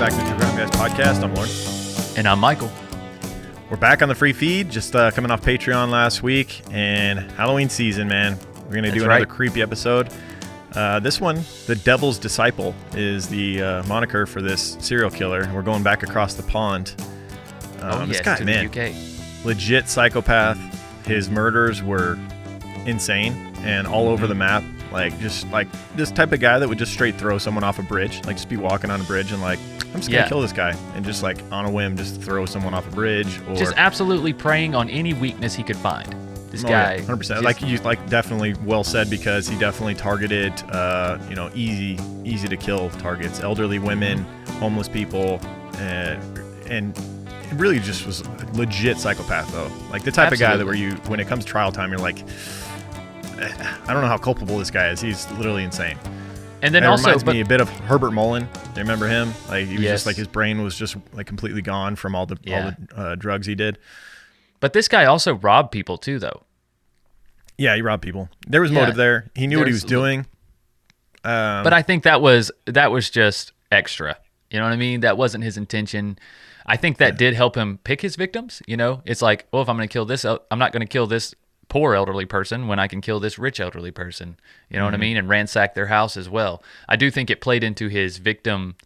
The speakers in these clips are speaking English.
back to the True Crime Guys podcast. I'm Lauren. And I'm Michael. We're back on the free feed, just coming off Patreon last week, and Halloween season, man. We're going to do another creepy episode. This one, The Devil's Disciple, is the moniker for this serial killer. We're going back across the pond. This guy, man, the UK. Legit psychopath. His murders were insane and all over the map. Like, just like this type of guy that would just straight throw someone off a bridge, like just be walking on a bridge and like, I'm just gonna kill this guy, and just like on a whim just throw someone off a bridge, or just absolutely preying on any weakness he could find. This guy, 100%. Like you definitely well said, because he definitely targeted easy to kill targets, elderly women, homeless people, and it really just was a legit psychopath though. Like the type of guy that where you, when it comes to trial time, you're like, I don't know how culpable this guy is. He's literally insane. And then it also reminds me a bit of Herbert Mullen. Do you remember him? Like he was just like, his brain was just like completely gone from all the drugs he did. But this guy also robbed people too, though. Yeah, he robbed people. There was motive there. He knew what he was doing. But I think that was just extra. You know what I mean? That wasn't his intention. I think that did help him pick his victims. You know, it's like, well, if I'm going to kill this, I'm not going to kill this poor elderly person when I can kill this rich elderly person. You know what I mean? And ransack their house as well. I do think it played into his victim,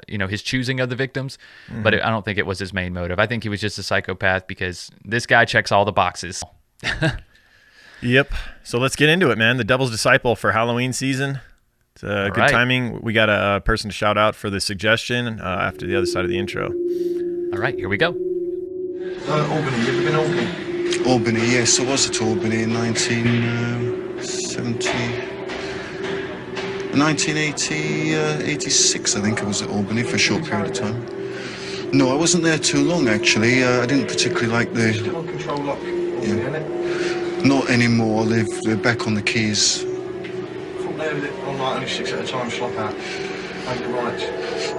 his choosing of the victims, but I don't think it was his main motive. I think he was just a psychopath because this guy checks all the boxes. Yep. So let's get into it, man. The Devil's Disciple for Halloween season. It's good timing. We got a person to shout out for the suggestion after the other side of the intro. All right, here we go. Albany. You ever been Albany? Albany, yes. I was at Albany in 1986, I think I was at Albany for a short period of time. No, I wasn't there too long, actually. I didn't particularly like the... Control lock. Yeah. Not anymore. They're back on the Keys. Only 6 at a time, slop out. Over the riots.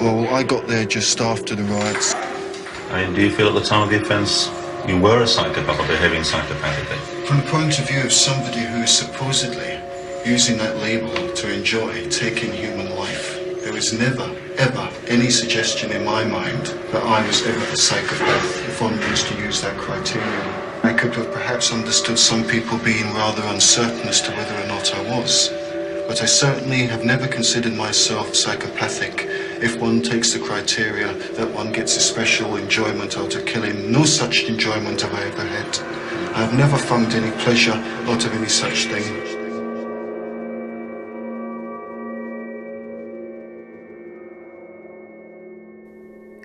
Well, I got there just after the riots. I mean, do you feel at the time of the offence you were a psychopath or behaving psychopathically? From the point of view of somebody who is supposedly using that label to enjoy taking human life, there was never, ever any suggestion in my mind that I was ever a psychopath, if one was to use that criterion. I could have perhaps understood some people being rather uncertain as to whether or not I was. But I certainly have never considered myself psychopathic if one takes the criteria that one gets a special enjoyment out of killing. No such enjoyment have I ever had. I have never found any pleasure out of any such thing.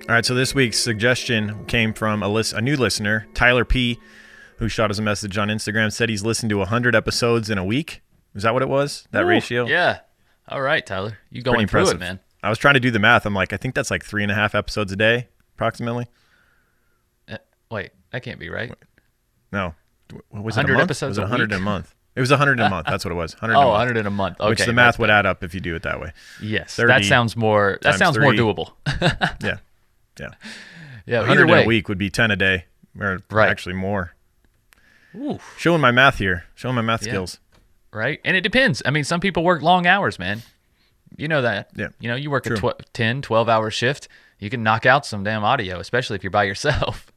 All right, so this week's suggestion came from a new listener, Tyler P., who shot us a message on Instagram, said he's listened to 100 episodes in a week. Is that what it was? That ratio? Yeah. All right, Tyler. You going through it, man. I was trying to do the math. I'm like, I think that's like 3.5 episodes a day, approximately. Wait, that can't be right. No. Was it 100 a month? episodes Was it a 100 week? in a month? It was 100 in a month. That's what it was. 100 100 in a month. Okay. Which the math would add up if you do it that way. Yes. That sounds more doable. Yeah. Yeah. 100 Either way. in a week would be 10 a day, or actually more. Ooh. Showing my math here. Showing my math skills. Right? And it depends. I mean, some people work long hours, man. You know that. Yeah. You know, you work a 10, 12-hour shift. You can knock out some damn audio, especially if you're by yourself.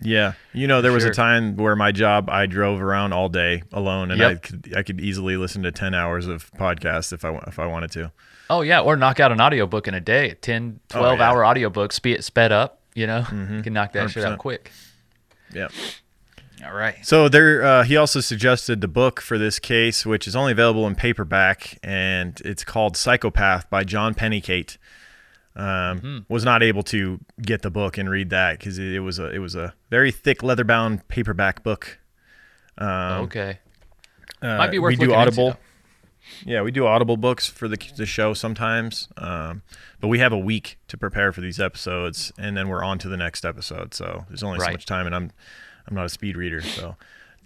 Yeah. You know, there was a time where my job, I drove around all day alone, and I could easily listen to 10 hours of podcasts if I wanted to. Oh, yeah. Or knock out an audiobook in a day. 10, 12-hour audiobook, sped up, you know. You can knock that 100%. Shit out quick. Yeah. All right. So he also suggested the book for this case, which is only available in paperback, and it's called Psychopath by John Pennicate. Was not able to get the book and read that because it was a very thick leather-bound paperback book. Okay. Might be worth we do looking Audible. into, Yeah, we do Audible books for the show sometimes, but we have a week to prepare for these episodes, and then we're on to the next episode. So there's only so much time, and I'm not a speed reader, so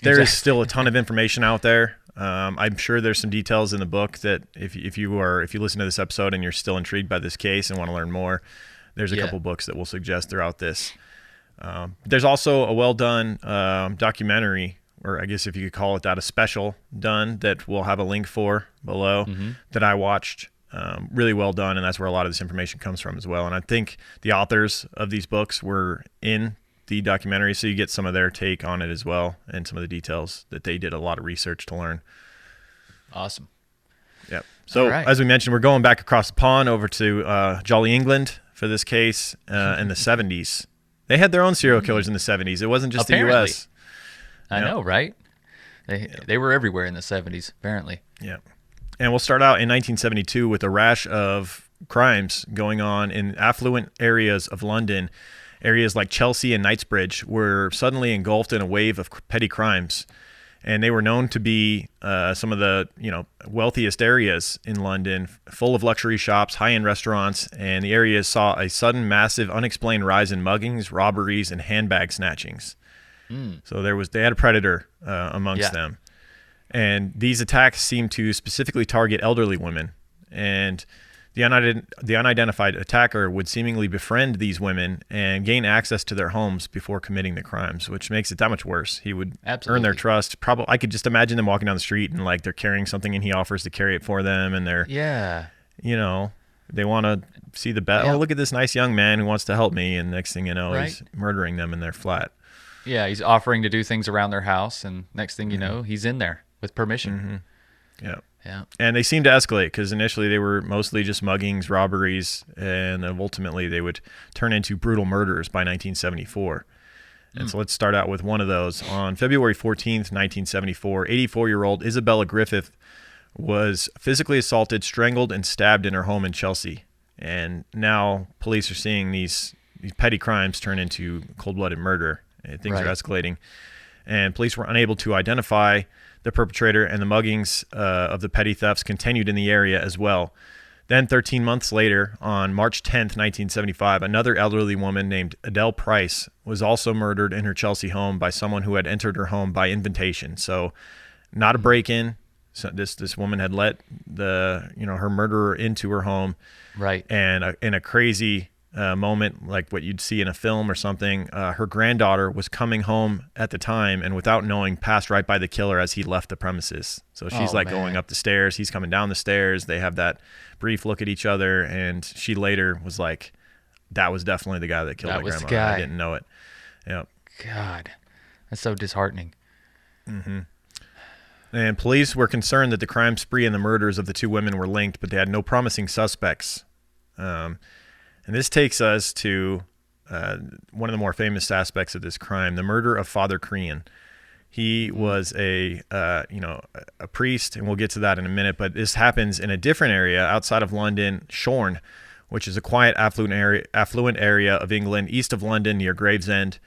there is still a ton of information out there. I'm sure there's some details in the book that if you listen to this episode and you're still intrigued by this case and want to learn more, there's a couple books that we'll suggest throughout this. There's also a well done documentary, or I guess if you could call it that, a special done that we'll have a link for below that I watched really well done, and that's where a lot of this information comes from as well. And I think the authors of these books were in the documentary, so you get some of their take on it as well, and some of the details that they did a lot of research to learn. Awesome. Yep. So as we mentioned, we're going back across the pond over to Jolly England for this case in the 70s. They had their own serial killers in the 70s. It wasn't just the U.S. I know, right? They were everywhere in the 70s, apparently. Yeah. And we'll start out in 1972 with a rash of crimes going on in affluent areas of London. Areas like Chelsea and Knightsbridge were suddenly engulfed in a wave of petty crimes. And they were known to be some of the wealthiest areas in London, full of luxury shops, high-end restaurants, and the areas saw a sudden, massive, unexplained rise in muggings, robberies, and handbag snatchings. So they had a predator amongst them. And these attacks seemed to specifically target elderly women. And the unidentified attacker would seemingly befriend these women and gain access to their homes before committing the crimes, which makes it that much worse. He would earn their trust. I could just imagine them walking down the street and like they're carrying something and he offers to carry it for them, and they're they want to see the best. Oh, look at this nice young man who wants to help me, and next thing you know, he's murdering them in their flat. Yeah, he's offering to do things around their house, and next thing you know, he's in there with permission. Yeah. And they seemed to escalate because initially they were mostly just muggings, robberies, and then ultimately they would turn into brutal murders by 1974. And so let's start out with one of those. On February 14th, 1974, 84-year-old Isabella Griffith was physically assaulted, strangled, and stabbed in her home in Chelsea. And now police are seeing these petty crimes turn into cold-blooded murder. And things are escalating. And police were unable to identify the perpetrator, and the muggings of the petty thefts continued in the area as well. Then 13 months later, on March 10th, 1975, another elderly woman named Adele Price was also murdered in her Chelsea home by someone who had entered her home by invitation. So not a break-in. So this woman had let her murderer into her home. Right. And in a crazy moment like what you'd see in a film or something, her granddaughter was coming home at the time and without knowing passed right by the killer as he left the premises. So she's going up the stairs, he's coming down the stairs, they have that brief look at each other, and she later was like, that was definitely the guy that killed my grandma. The guy. I didn't know it. Yeah. God, that's so disheartening. And police were concerned that the crime spree and the murders of the two women were linked, but they had no promising suspects. And this takes us to one of the more famous aspects of this crime, the murder of Father Crean. He was a priest, and we'll get to that in a minute, but this happens in a different area outside of London, Shorne, which is a quiet, affluent area of England, east of London near Gravesend.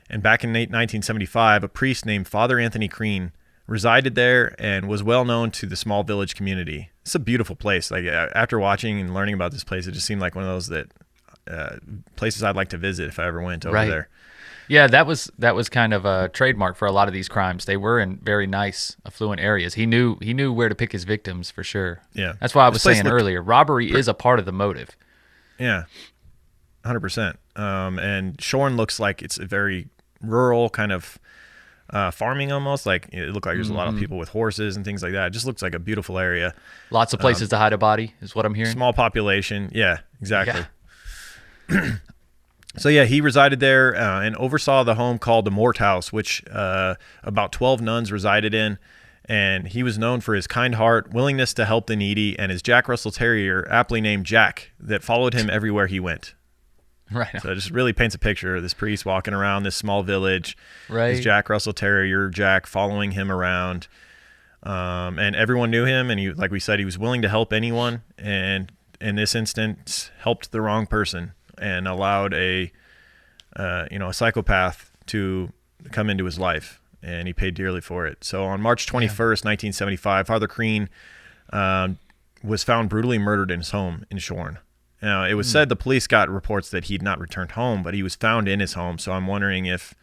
And back in 1975, a priest named Father Anthony Crean resided there and was well known to the small village community. It's a beautiful place. Like after watching and learning about this place, it just seemed like one of those places I'd like to visit if I ever went over there. Yeah, that was kind of a trademark for a lot of these crimes. They were in very nice, affluent areas. He knew where to pick his victims for sure. Yeah, that's why I was saying earlier, robbery is a part of the motive. Yeah, 100%. And Shorne looks like it's a very rural kind of farming almost. Like it looked like there's a lot of people with horses and things like that. It just looks like a beautiful area. Lots of places to hide a body is what I'm hearing. Small population. Yeah, exactly. Yeah. So yeah, he resided there and oversaw the home called the Mort House, which about 12 nuns resided in. And he was known for his kind heart, willingness to help the needy, and his Jack Russell Terrier, aptly named Jack, that followed him everywhere he went. Right. So it just really paints a picture of this priest walking around this small village, right? His Jack Russell Terrier, Jack, following him around. And everyone knew him, and he, like we said, he was willing to help anyone, and in this instance, helped the wrong person and allowed a psychopath to come into his life, and he paid dearly for it. So on March 21st, 1975, Father Crean was found brutally murdered in his home in Shorne. Now, it was said the police got reports that he'd not returned home, but he was found in his home. So I'm wondering if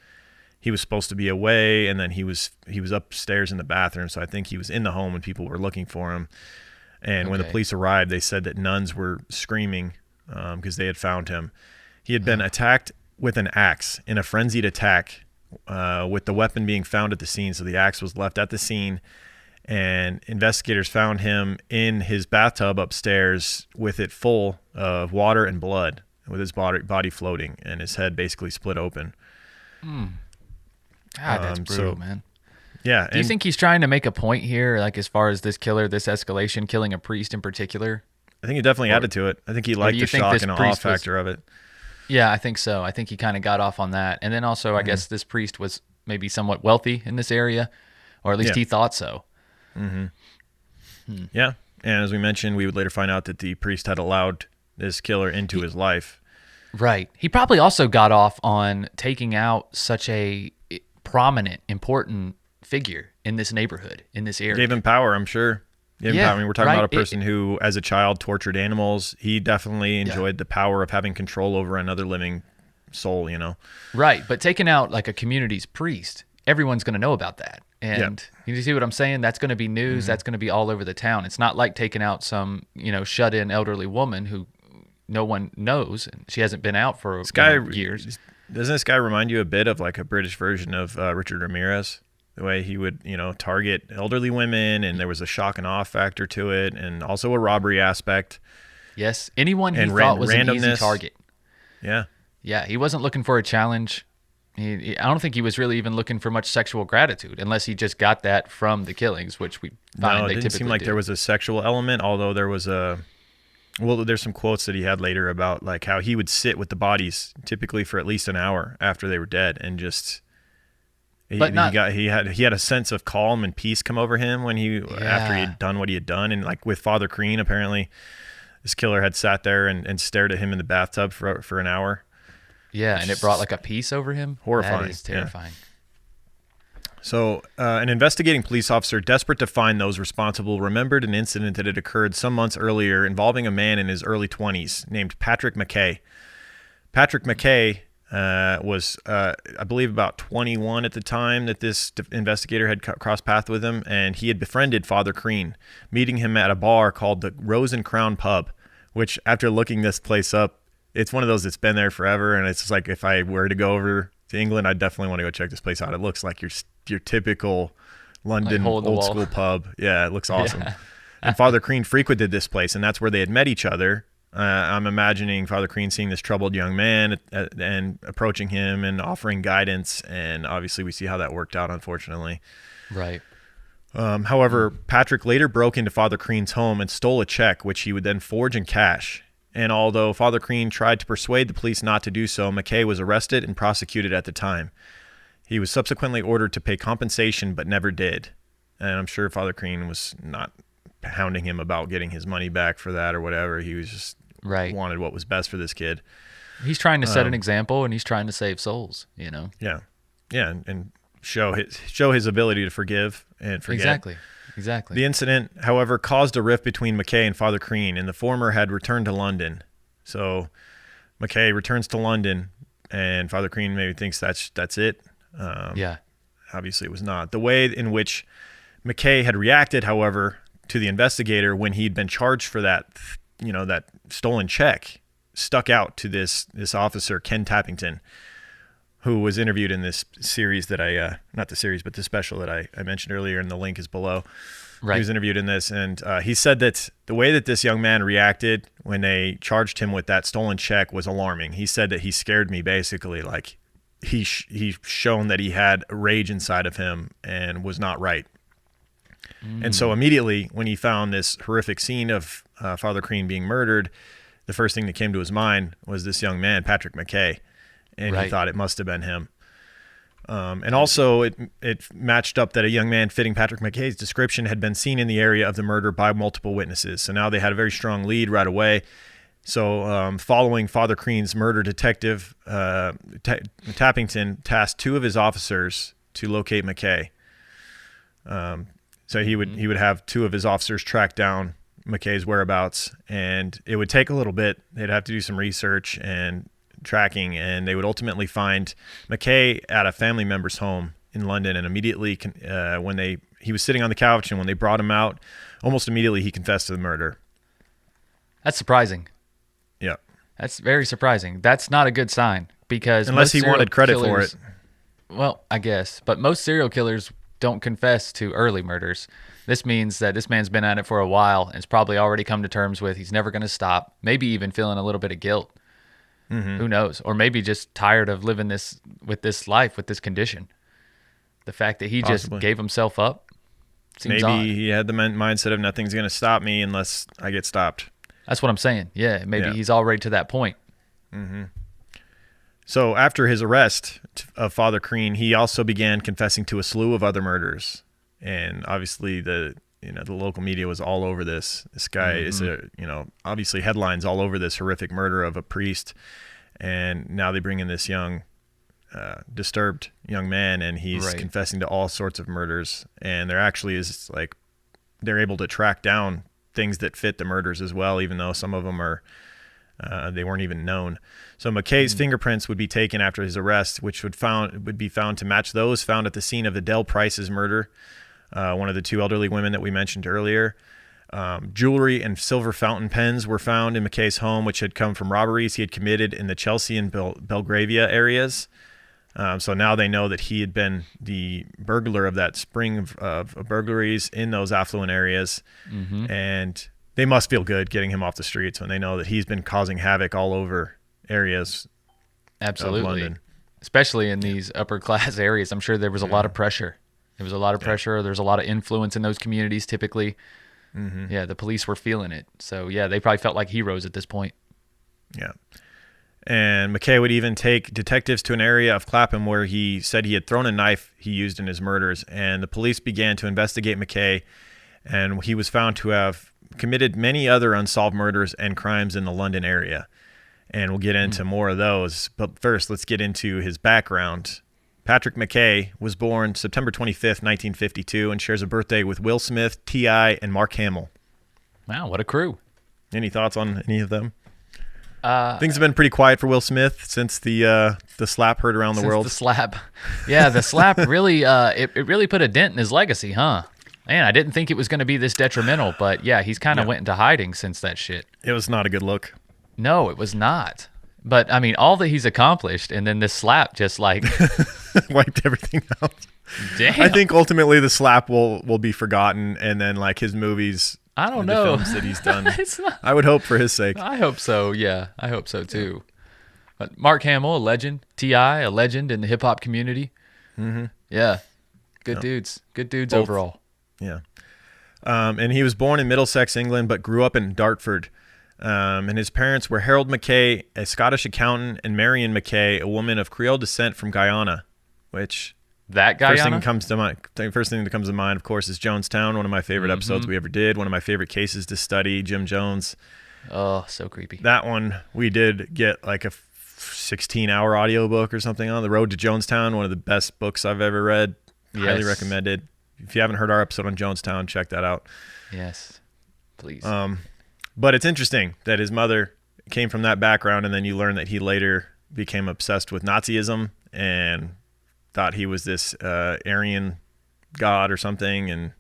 he was supposed to be away, and then he was upstairs in the bathroom. So I think he was in the home when people were looking for him. And when the police arrived, they said that nuns were screaming because they had found him. He had been attacked with an axe in a frenzied attack, with the weapon being found at the scene. So the axe was left at the scene, And investigators found him in his bathtub upstairs with it full of water and blood, with his body floating and his head basically split open. God, that's brutal, man. Yeah. Do you think he's trying to make a point here, like as far as this escalation, killing a priest in particular? I think he definitely added to it. I think he liked the shock and awe factor of it. Yeah, I think so. I think he kind of got off on that. And then also, I guess this priest was maybe somewhat wealthy in this area, or at least he thought so. Yeah. And as we mentioned, we would later find out that the priest had allowed this killer into his life. Right. He probably also got off on taking out such a prominent, important figure in this neighborhood, in this area. Gave him power, I'm sure. I mean, we're talking about a person who, as a child, tortured animals. He definitely enjoyed the power of having control over another living soul, you know? Right. But taking out like a community's priest, everyone's going to know about that. And you see what I'm saying? That's going to be news. That's going to be all over the town. It's not like taking out some, shut-in elderly woman who no one knows. And she hasn't been out for years. Doesn't this guy remind you a bit of like a British version of Richard Ramirez? The way he would, target elderly women, and there was a shock and awe factor to it, and also a robbery aspect. Yes. Anyone he thought was an easy target. Yeah. Yeah, he wasn't looking for a challenge. I don't think he was really even looking for much sexual gratitude, unless he just got that from the killings, which we find they typically do. It didn't seem like there was a sexual element, although there was there's some quotes that he had later about like how he would sit with the bodies typically for at least an hour after they were dead, and just he had a sense of calm and peace come over him when after he had done what he had done. And like with Father Crean, apparently this killer had sat there and stared at him in the bathtub for an hour. Yeah, and it brought like a peace over him. Horrifying. That is terrifying. Yeah. So an investigating police officer desperate to find those responsible remembered an incident that had occurred some months earlier involving a man in his early 20s named Patrick Mackay. Patrick Mackay was, I believe, about 21 at the time that this investigator had crossed paths with him, and he had befriended Father Crean, meeting him at a bar called the Rose and Crown Pub, which, after looking this place up, it's one of those that's been there forever, and it's just like if I were to go over to England, I definitely want to go check this place out. It looks like your typical London old school pub. Yeah, it looks awesome. Yeah. And Father Crean frequented this place, and that's where they had met each other. I'm imagining Father Crean seeing this troubled young man and approaching him and offering guidance, and obviously we see how that worked out, unfortunately. Right. However, Patrick later broke into Father Crean's home and stole a check, which he would then forge and cash. And although Father Crean tried to persuade the police not to do so, Mackay was arrested and prosecuted at the time. He was subsequently ordered to pay compensation, but never did. And I'm sure Father Crean was not hounding him about getting his money back for that or whatever. He was just wanted what was best for this kid. He's trying to set an example, and he's trying to save souls, Yeah. Yeah, and show his ability to forgive and forget. Exactly. The incident, however, caused a rift between Mackay and Father Crean, and the former had returned to London. So Mackay returns to London, and Father Crean maybe thinks that's it. Obviously, it was not. The way in which Mackay had reacted, however, to the investigator when he'd been charged for that stolen check, stuck out to this officer, Ken Tappington, who was interviewed in this series that not the series, but the special that I mentioned earlier, and the link is below. Right. He was interviewed in this, and he said that the way that this young man reacted when they charged him with that stolen check was alarming. He said that he scared me, basically, like he's shown that he had rage inside of him and was not right. And so immediately when he found this horrific scene of Father Crean being murdered, the first thing that came to his mind was this young man, Patrick Mackay. And he thought it must have been him. And also it matched up that a young man fitting Patrick Mackay's description had been seen in the area of the murder by multiple witnesses. So now they had a very strong lead right away. So following Father Crean's murder, Detective Tappington tasked two of his officers to locate Mackay. So he would have two of his officers track down Mackay's whereabouts, and it would take a little bit. They'd have to do some research and tracking, and they would ultimately find Mackay at a family member's home in London. And immediately he was sitting on the couch, and when they brought him out, almost immediately he confessed to the murder. That's surprising. Yeah, that's very surprising. That's not a good sign, because unless he wanted credit for it. Well, I guess, but most serial killers don't confess to early murders. This means that this man's been at it for a while and has probably already come to terms with he's never going to stop, maybe even feeling a little bit of guilt. Who knows? Or maybe just tired of living with this life, with this condition. The fact that he just gave himself up seems odd. Maybe he had the mindset of nothing's going to stop me unless I get stopped. That's what I'm saying. Yeah, maybe he's already to that point. So after his arrest of Father Crean, he also began confessing to a slew of other murders. And obviously the local media was all over this. This guy is obviously headlines all over this horrific murder of a priest. And now they bring in this young, disturbed young man, and he's confessing to all sorts of murders. And there actually is they're able to track down things that fit the murders as well, even though some of them are, they weren't even known. So Mackay's fingerprints would be taken after his arrest, which would be found to match those found at the scene of Adele Price's murder, one of the two elderly women that we mentioned earlier. Jewelry and silver fountain pens were found in Mackay's home, which had come from robberies he had committed in the Chelsea and Belgravia areas. So now they know that he had been the burglar of that spring of burglaries in those affluent areas. And they must feel good getting him off the streets when they know that he's been causing havoc all over areas of London. Especially in these upper class areas. I'm sure there was a lot of pressure. There was a lot of pressure. There's a lot of influence in those communities typically. Yeah, the police were feeling it. So, yeah, they probably felt like heroes at this point. Yeah. And Mackay would even take detectives to an area of Clapham where he said he had thrown a knife he used in his murders. And the police began to investigate Mackay, and he was found to have committed many other unsolved murders and crimes in the London area. And we'll get into more of those. But first, let's get into his background. Patrick Mackay was born September 25th, 1952, and shares a birthday with Will Smith, T.I., and Mark Hamill. Wow, what a crew. Any thoughts on any of them? Things have been pretty quiet for Will Smith since the slap heard around the world. The slap. Yeah, the slap really it really put a dent in his legacy, huh? Man, I didn't think it was going to be this detrimental, but yeah, he's kind of went into hiding since that shit. It was not a good look. No, it was not. But, I mean, all that he's accomplished, and then this slap just like... wiped everything out. Damn. I think ultimately the slap will be forgotten, and then like his movies... I don't know. The films that he's done. It's not... I would hope for his sake. I hope so, yeah. I hope so, too. But Mark Hamill, a legend. T.I., a legend in the hip-hop community. Yeah. Good dudes. Good dudes both. Overall. Yeah. And he was born in Middlesex, England, but grew up in Dartford. And his parents were Harold Mackay, a Scottish accountant, and Marion Mackay, a woman of Creole descent from Guyana, which... That Guyana? The first thing that comes to mind, of course, is Jonestown, one of my favorite episodes we ever did, one of my favorite cases to study, Jim Jones. Oh, so creepy. That one, we did get like a 16-hour audiobook or something on. The Road to Jonestown, one of the best books I've ever read. Yes. Highly recommended. If you haven't heard our episode on Jonestown, check that out. Yes, please. But it's interesting that his mother came from that background, and then you learn that he later became obsessed with Nazism and thought he was this Aryan god or something, and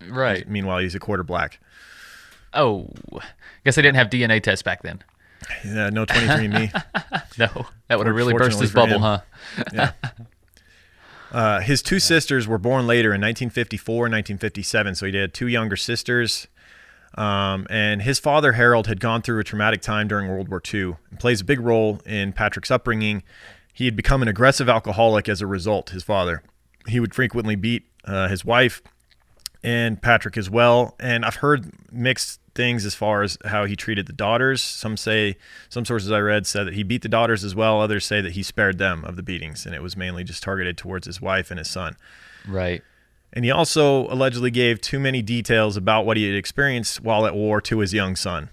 meanwhile he's a quarter black. Oh, guess they didn't have DNA tests back then. Yeah, no 23andMe. No, that would have really burst his bubble, huh? Yeah. His two sisters were born later in 1954 and 1957, so he had two younger sisters. And his father, Harold, had gone through a traumatic time during World War II and plays a big role in Patrick's upbringing. He had become an aggressive alcoholic as a result, his father. He would frequently beat his wife and Patrick as well. And I've heard mixed things as far as how he treated the daughters. Some sources I read said that he beat the daughters as well. Others say that he spared them of the beatings, and it was mainly just targeted towards his wife and his son. Right. And he also allegedly gave too many details about what he had experienced while at war to his young son,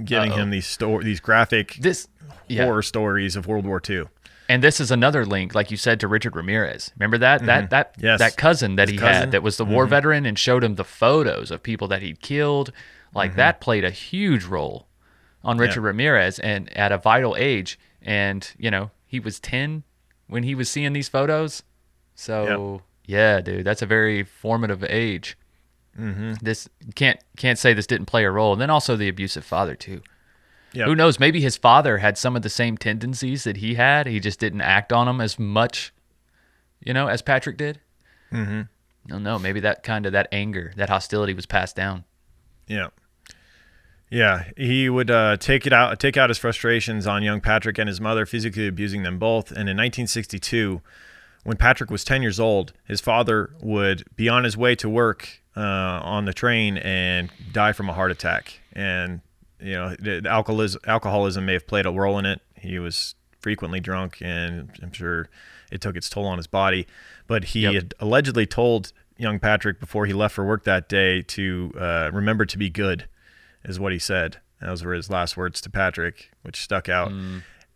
giving him these graphic horror stories of World War II. And this is another link, like you said, to Richard Ramirez. Remember that that cousin that he had that was the war veteran, and showed him the photos of people that he'd killed. Like that played a huge role on Richard Ramirez, and at a vital age. And he was 10 when he was seeing these photos. So yeah, dude, that's a very formative age. This can't say this didn't play a role. And then also the abusive father too. Yep. Who knows? Maybe his father had some of the same tendencies that he had. He just didn't act on them as much, as Patrick did. No, maybe that anger, that hostility was passed down. Yeah. Yeah, he would take out his frustrations on young Patrick and his mother, physically abusing them both. And in 1962, when Patrick was 10 years old, his father would be on his way to work on the train and die from a heart attack. And the alcoholism may have played a role in it. He was frequently drunk, and I'm sure it took its toll on his body. But he had allegedly told young Patrick before he left for work that day to remember to be good, is what he said. Those were his last words to Patrick, which stuck out.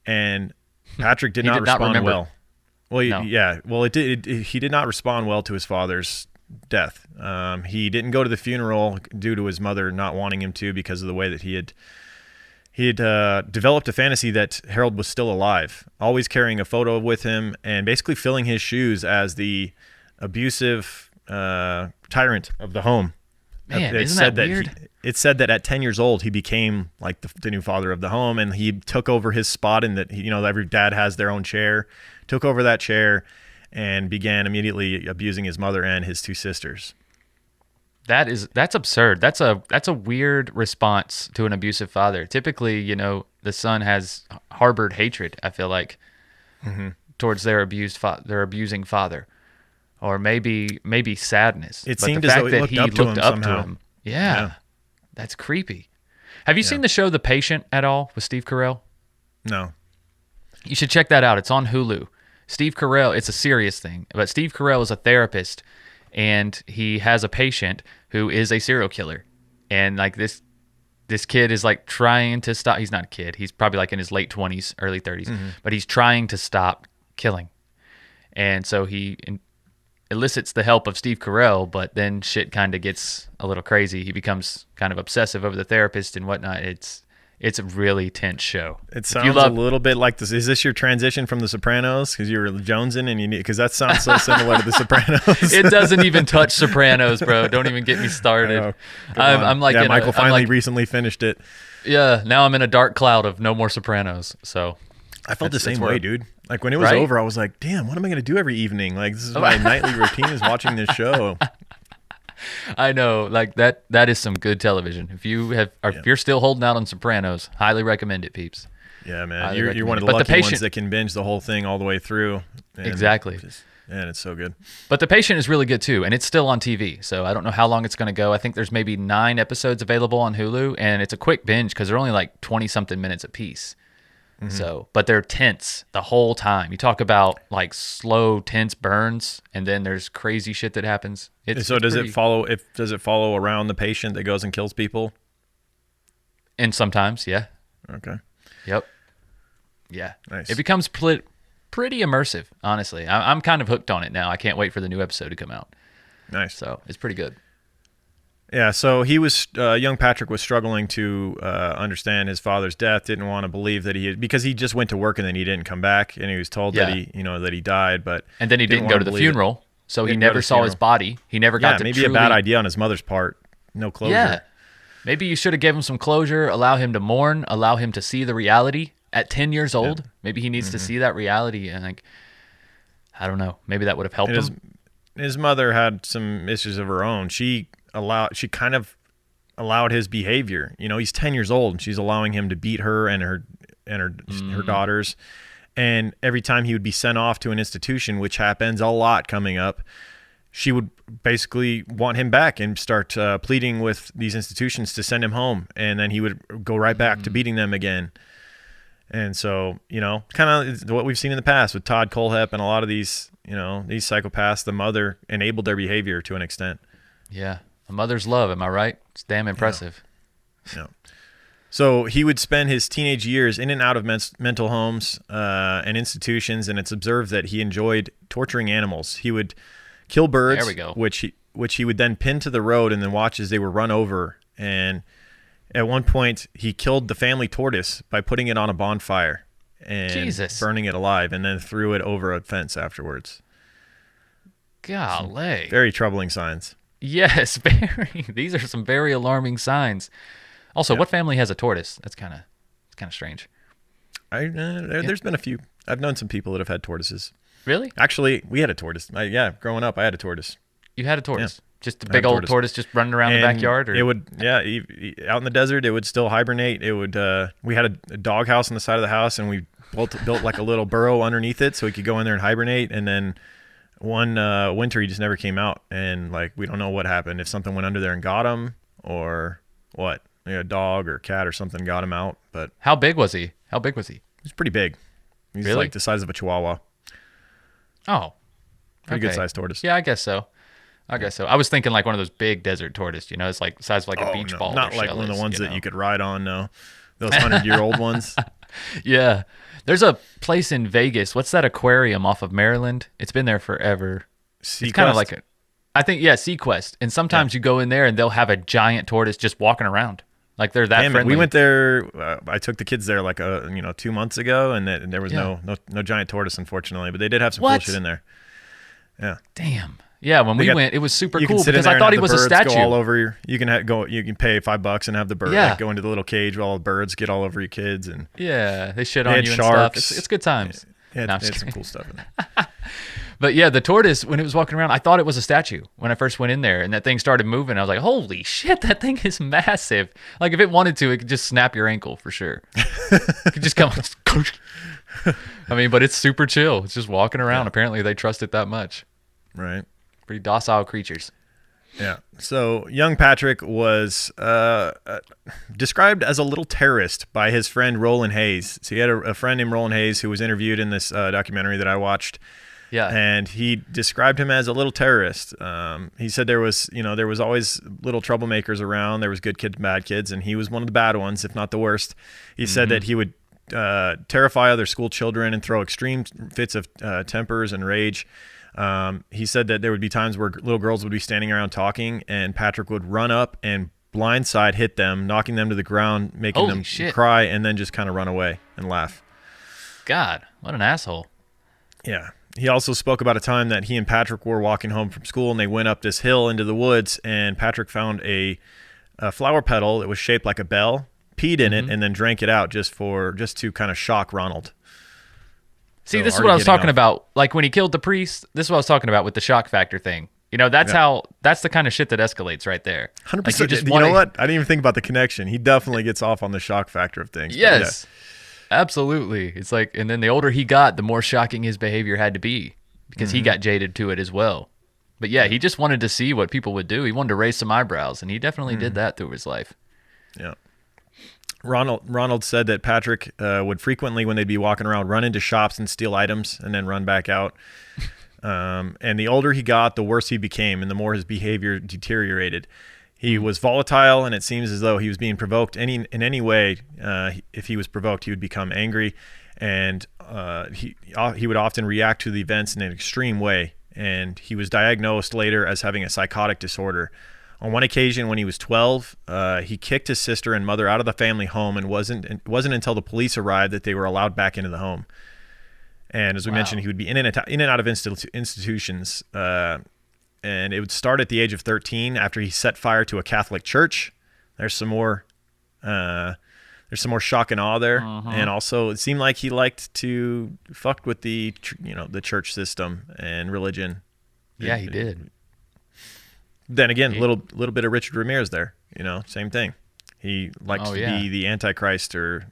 And Patrick did not respond well. Well, he did not respond well to his father's death. He didn't go to the funeral due to his mother not wanting him to, because of the way that he had developed a fantasy that Harold was still alive, always carrying a photo with him and basically filling his shoes as the abusive tyrant of the home. Man, isn't that weird? It said that at 10 years old, he became like the new father of the home, and he took over his spot in that, every dad has their own chair, took over that chair and began immediately abusing his mother and his two sisters. That's absurd. That's a weird response to an abusive father. Typically, the son has harbored hatred, I feel like, towards their abusing father. Or maybe sadness. It seemed as though he looked up to him. Yeah. That's creepy. Have you seen the show The Patient at all with Steve Carell? No. You should check that out. It's on Hulu. Steve Carell, it's a serious thing, but Steve Carell is a therapist, and he has a patient who is a serial killer. And like this kid is like trying to stop. He's not a kid. He's probably like in his late 20s, early 30s, but he's trying to stop killing. And so he elicits the help of Steve Carell, but then shit kind of gets a little crazy. He becomes kind of obsessive over the therapist and whatnot. It's a really tense show. It sounds a little bit like this. Is this your transition from The Sopranos? Because you were jonesing and because that sounds so similar to The Sopranos. It doesn't even touch Sopranos, bro. Don't even get me started. I'm like, Michael finally recently finished it. Yeah, now I'm in a dark cloud of no more Sopranos. So I felt the same way, dude. Like when it was over, I was like, damn, what am I going to do every evening? Like this is my nightly routine is watching this show. I know, like that is some good television. If you're still holding out on Sopranos, highly recommend it, peeps. Yeah, man. You're one of the lucky ones that can binge the whole thing all the way through. Exactly. Man, it's so good. But The Patient is really good too, and it's still on TV. So I don't know how long it's going to go. I think there's maybe 9 episodes available on Hulu, and it's a quick binge because they're only like 20-something minutes a piece. So, but they're tense the whole time. You talk about like slow, tense burns, and then there's crazy shit that happens. Does it follow around the patient that goes and kills people? And sometimes, yeah. Okay. Yep. Yeah. Nice. It becomes pretty immersive, honestly. I'm kind of hooked on it now. I can't wait for the new episode to come out. Nice. So it's pretty good. Yeah, so he was young Patrick was struggling to understand his father's death. Didn't want to believe that because he just went to work and then he didn't come back, and he was told that he died. But and then he didn't go to the funeral, so he never saw his body. He never got to. Maybe a bad idea on his mother's part. No closure. Yeah, maybe you should have given him some closure. Allow him to mourn. Allow him to see the reality at 10 years old. Yeah. Maybe he needs to see that reality, and I don't know. Maybe that would have helped him. His mother had some issues of her own. She kind of allowed his behavior. He's 10 years old and she's allowing him to beat her and her daughters. And every time he would be sent off to an institution, which happens a lot coming up, she would basically want him back and start pleading with these institutions to send him home. And then he would go right back to beating them again. And so, kind of what we've seen in the past with Todd Colehep and a lot of these, these psychopaths, the mother enabled their behavior to an extent. Yeah. A mother's love, am I right? It's damn impressive. Yeah. So he would spend his teenage years in and out of mental homes and institutions, and it's observed that he enjoyed torturing animals. He would kill birds, there we go. which he would then pin to the road and then watch as they were run over. And at one point, he killed the family tortoise by putting it on a bonfire and burning it alive, and then threw it over a fence afterwards. Golly. Very troubling signs. Yes, very. These are some very alarming signs. Also, what family has a tortoise? That's kind of strange. There's been a few. I've known some people that have had tortoises. Really? Actually, we had a tortoise. Growing up, I had a tortoise. You had a tortoise. Yeah. Just a big old tortoise just running around the backyard? Or? It would, out in the desert, it would still hibernate. It would. We had a dog house on the side of the house, and we built like a little burrow underneath it so he could go in there and hibernate. And then one winter, he just never came out. And like, we don't know what happened. If something went under there and got him or what. A dog or cat or something got him out. But how big was he? He's pretty big. He's really? like the size of a chihuahua. Oh. Pretty good sized tortoise. Yeah, I guess so. I was thinking like one of those big desert tortoise, it's like the size of like a beach ball. Not like one of the ones that you could ride on, no. Those 100-year-old ones. Yeah. There's a place in Vegas. What's that aquarium off of Maryland? It's been there forever. Sequest? It's kind of like Sequest. And sometimes you go in there and they'll have a giant tortoise just walking around. Like they're that friendly. We went there. I took the kids there like 2 months ago, and there was no giant tortoise, unfortunately. But they did have some cool shit in there. Yeah. Damn. Yeah, when we went, it was super cool because I thought he was a statue. Go all over you can pay $5 and have the bird go into the little cage where all the birds get all over your kids and they shit on you and stuff. It's good times. Yeah, it's some cool stuff in there. But yeah, the tortoise, when it was walking around, I thought it was a statue when I first went in there, and that thing started moving. I was like, holy shit, that thing is massive. Like if it wanted to, it could just snap your ankle for sure. It could just come. I mean, but it's super chill. It's just walking around. Yeah. Apparently they trust it that much. Right. Pretty docile creatures. Yeah. So young Patrick was described as a little terrorist by his friend Roland Hayes. So he had a friend named Roland Hayes who was interviewed in this documentary that I watched. Yeah. And he described him as a little terrorist. He said there was always little troublemakers around. There was good kids, bad kids, and he was one of the bad ones, if not the worst. He said that he would terrify other school children and throw extreme fits of tempers and rage. He said that there would be times where little girls would be standing around talking, and Patrick would run up and blindside hit them, knocking them to the ground, making them cry, and then just kind of run away and laugh. God, what an asshole. Yeah. He also spoke about a time that he and Patrick were walking home from school, and they went up this hill into the woods, and Patrick found a flower petal that was shaped like a bell, peed in it, and then drank it out just to kind of shock Ronald. See, this is what I was talking about. Like when he killed the priest, this is what I was talking about with the shock factor thing. That's the kind of shit that escalates right there. 100%. Like you know what? I didn't even think about the connection. He definitely gets off on the shock factor of things. Yes, absolutely. It's like, and then the older he got, the more shocking his behavior had to be because he got jaded to it as well. But yeah, he just wanted to see what people would do. He wanted to raise some eyebrows, and he definitely did that through his life. Yeah. Ronald said that Patrick would frequently, when they'd be walking around, run into shops and steal items and then run back out. And the older he got, the worse he became and the more his behavior deteriorated. He was volatile, and it seems as though he was being provoked in any way. If he was provoked, he would become angry, and he would often react to the events in an extreme way. And he was diagnosed later as having a psychotic disorder. On one occasion, when he was 12, he kicked his sister and mother out of the family home, and it wasn't until the police arrived that they were allowed back into the home. And as we mentioned, he would be in and out of institutions, and it would start at the age of 13 after he set fire to a Catholic church. There's some more shock and awe there, and also it seemed like he liked to fuck with the church system and religion. Yeah, he did. Then again, a little bit of Richard Ramirez there. Same thing. He likes to be the Antichrist or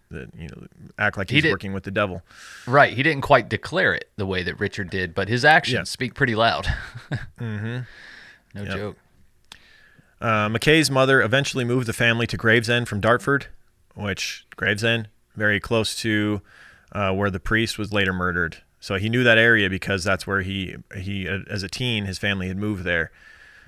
act like he's working with the devil. Right. He didn't quite declare it the way that Richard did, but his actions speak pretty loud. No joke. Mackay's mother eventually moved the family to Gravesend from Dartford, which Gravesend, very close to where the priest was later murdered. So he knew that area because that's where he as a teen, his family had moved there.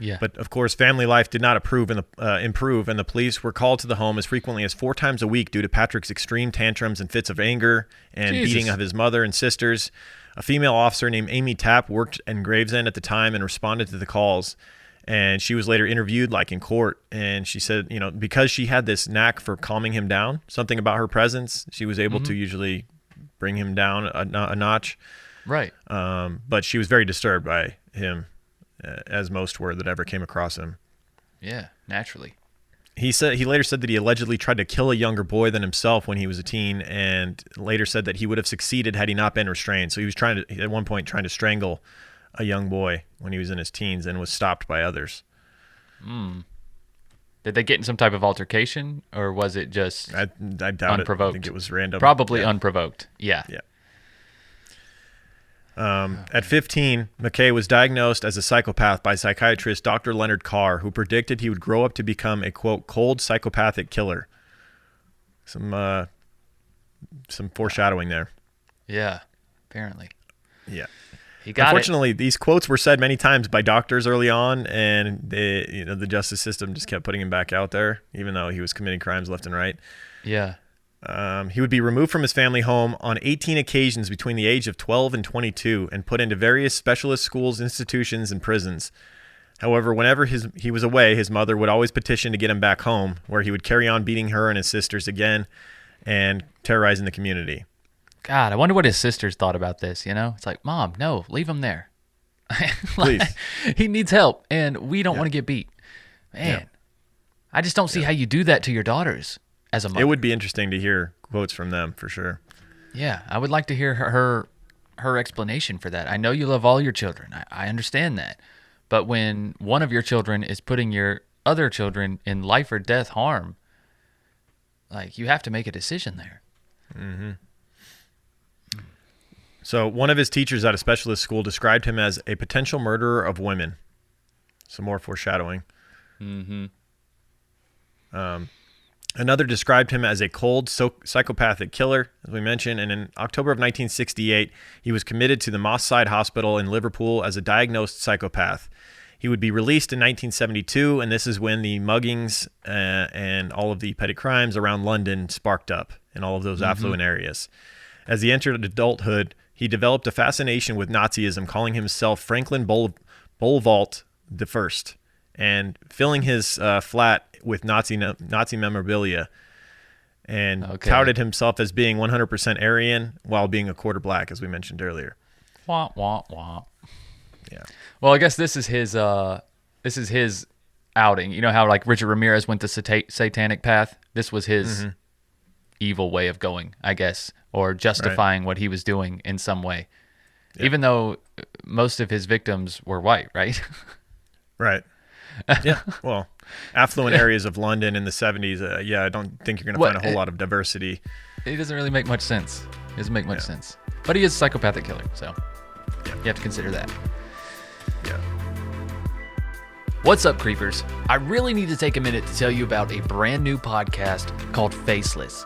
Yeah. But of course, family life did not improve, and the police were called to the home as frequently as 4 times a week due to Patrick's extreme tantrums and fits of anger and beating of his mother and sisters. A female officer named Amy Tapp worked in Gravesend at the time and responded to the calls. And she was later interviewed, like in court, and she said, because she had this knack for calming him down, something about her presence, she was able to usually bring him down a notch. Right. But she was very disturbed by him. As most were that ever came across him. Yeah, naturally. He later said that he allegedly tried to kill a younger boy than himself when he was a teen, and later said that he would have succeeded had he not been restrained. So he was at one point trying to strangle a young boy when he was in his teens and was stopped by others. Did they get in some type of altercation, or was it just I doubt unprovoked? I think it was random. Probably unprovoked. Yeah. At 15, Mackay was diagnosed as a psychopath by psychiatrist Dr. Leonard Carr, who predicted he would grow up to become a, quote, cold psychopathic killer. Some foreshadowing there. Yeah, apparently. Yeah. He got Unfortunately, these quotes were said many times by doctors early on, and the justice system just kept putting him back out there, even though he was committing crimes left and right. Yeah. He would be removed from his family home on 18 occasions between the age of 12 and 22 and put into various specialist schools, institutions, and prisons. However, whenever he was away, his mother would always petition to get him back home, where he would carry on beating her and his sisters again and terrorizing the community. God, I wonder what his sisters thought about this, It's like, Mom, no, leave him there. Please. He needs help, and we don't want to get beat. Man, I just don't see how you do that to your daughters as a mother. It would be interesting to hear quotes from them, for sure. Yeah, I would like to hear her explanation for that. I know you love all your children. I understand that. But when one of your children is putting your other children in life or death harm, like, you have to make a decision there. Mm-hmm. So one of his teachers at a specialist school described him as a potential murderer of women. Some more foreshadowing. Mm-hmm. Another described him as a cold psychopathic killer, as we mentioned, and in October of 1968, he was committed to the Moss Side Hospital in Liverpool as a diagnosed psychopath. He would be released in 1972, and this is when the muggings and all of the petty crimes around London sparked up in all of those affluent areas. As he entered adulthood, he developed a fascination with Nazism, calling himself Franklin Bolvault I, and filling his flat with Nazi memorabilia, and touted himself as being 100% Aryan while being a quarter black, as we mentioned earlier. Wah, wah, wah. Yeah. Well, I guess this is his outing. You know how like Richard Ramirez went the satanic path? This was his evil way of going, I guess, or justifying what he was doing in some way. Yeah. Even though most of his victims were white, right? Right. Yeah. Well, affluent areas of London in the 70s, I don't think you're going to find a whole lot of diversity. It doesn't really make much sense. It doesn't make much sense. But he is a psychopathic killer, so you have to consider that. Yeah. What's up, creepers? I really need to take a minute to tell you about a brand new podcast called Faceless.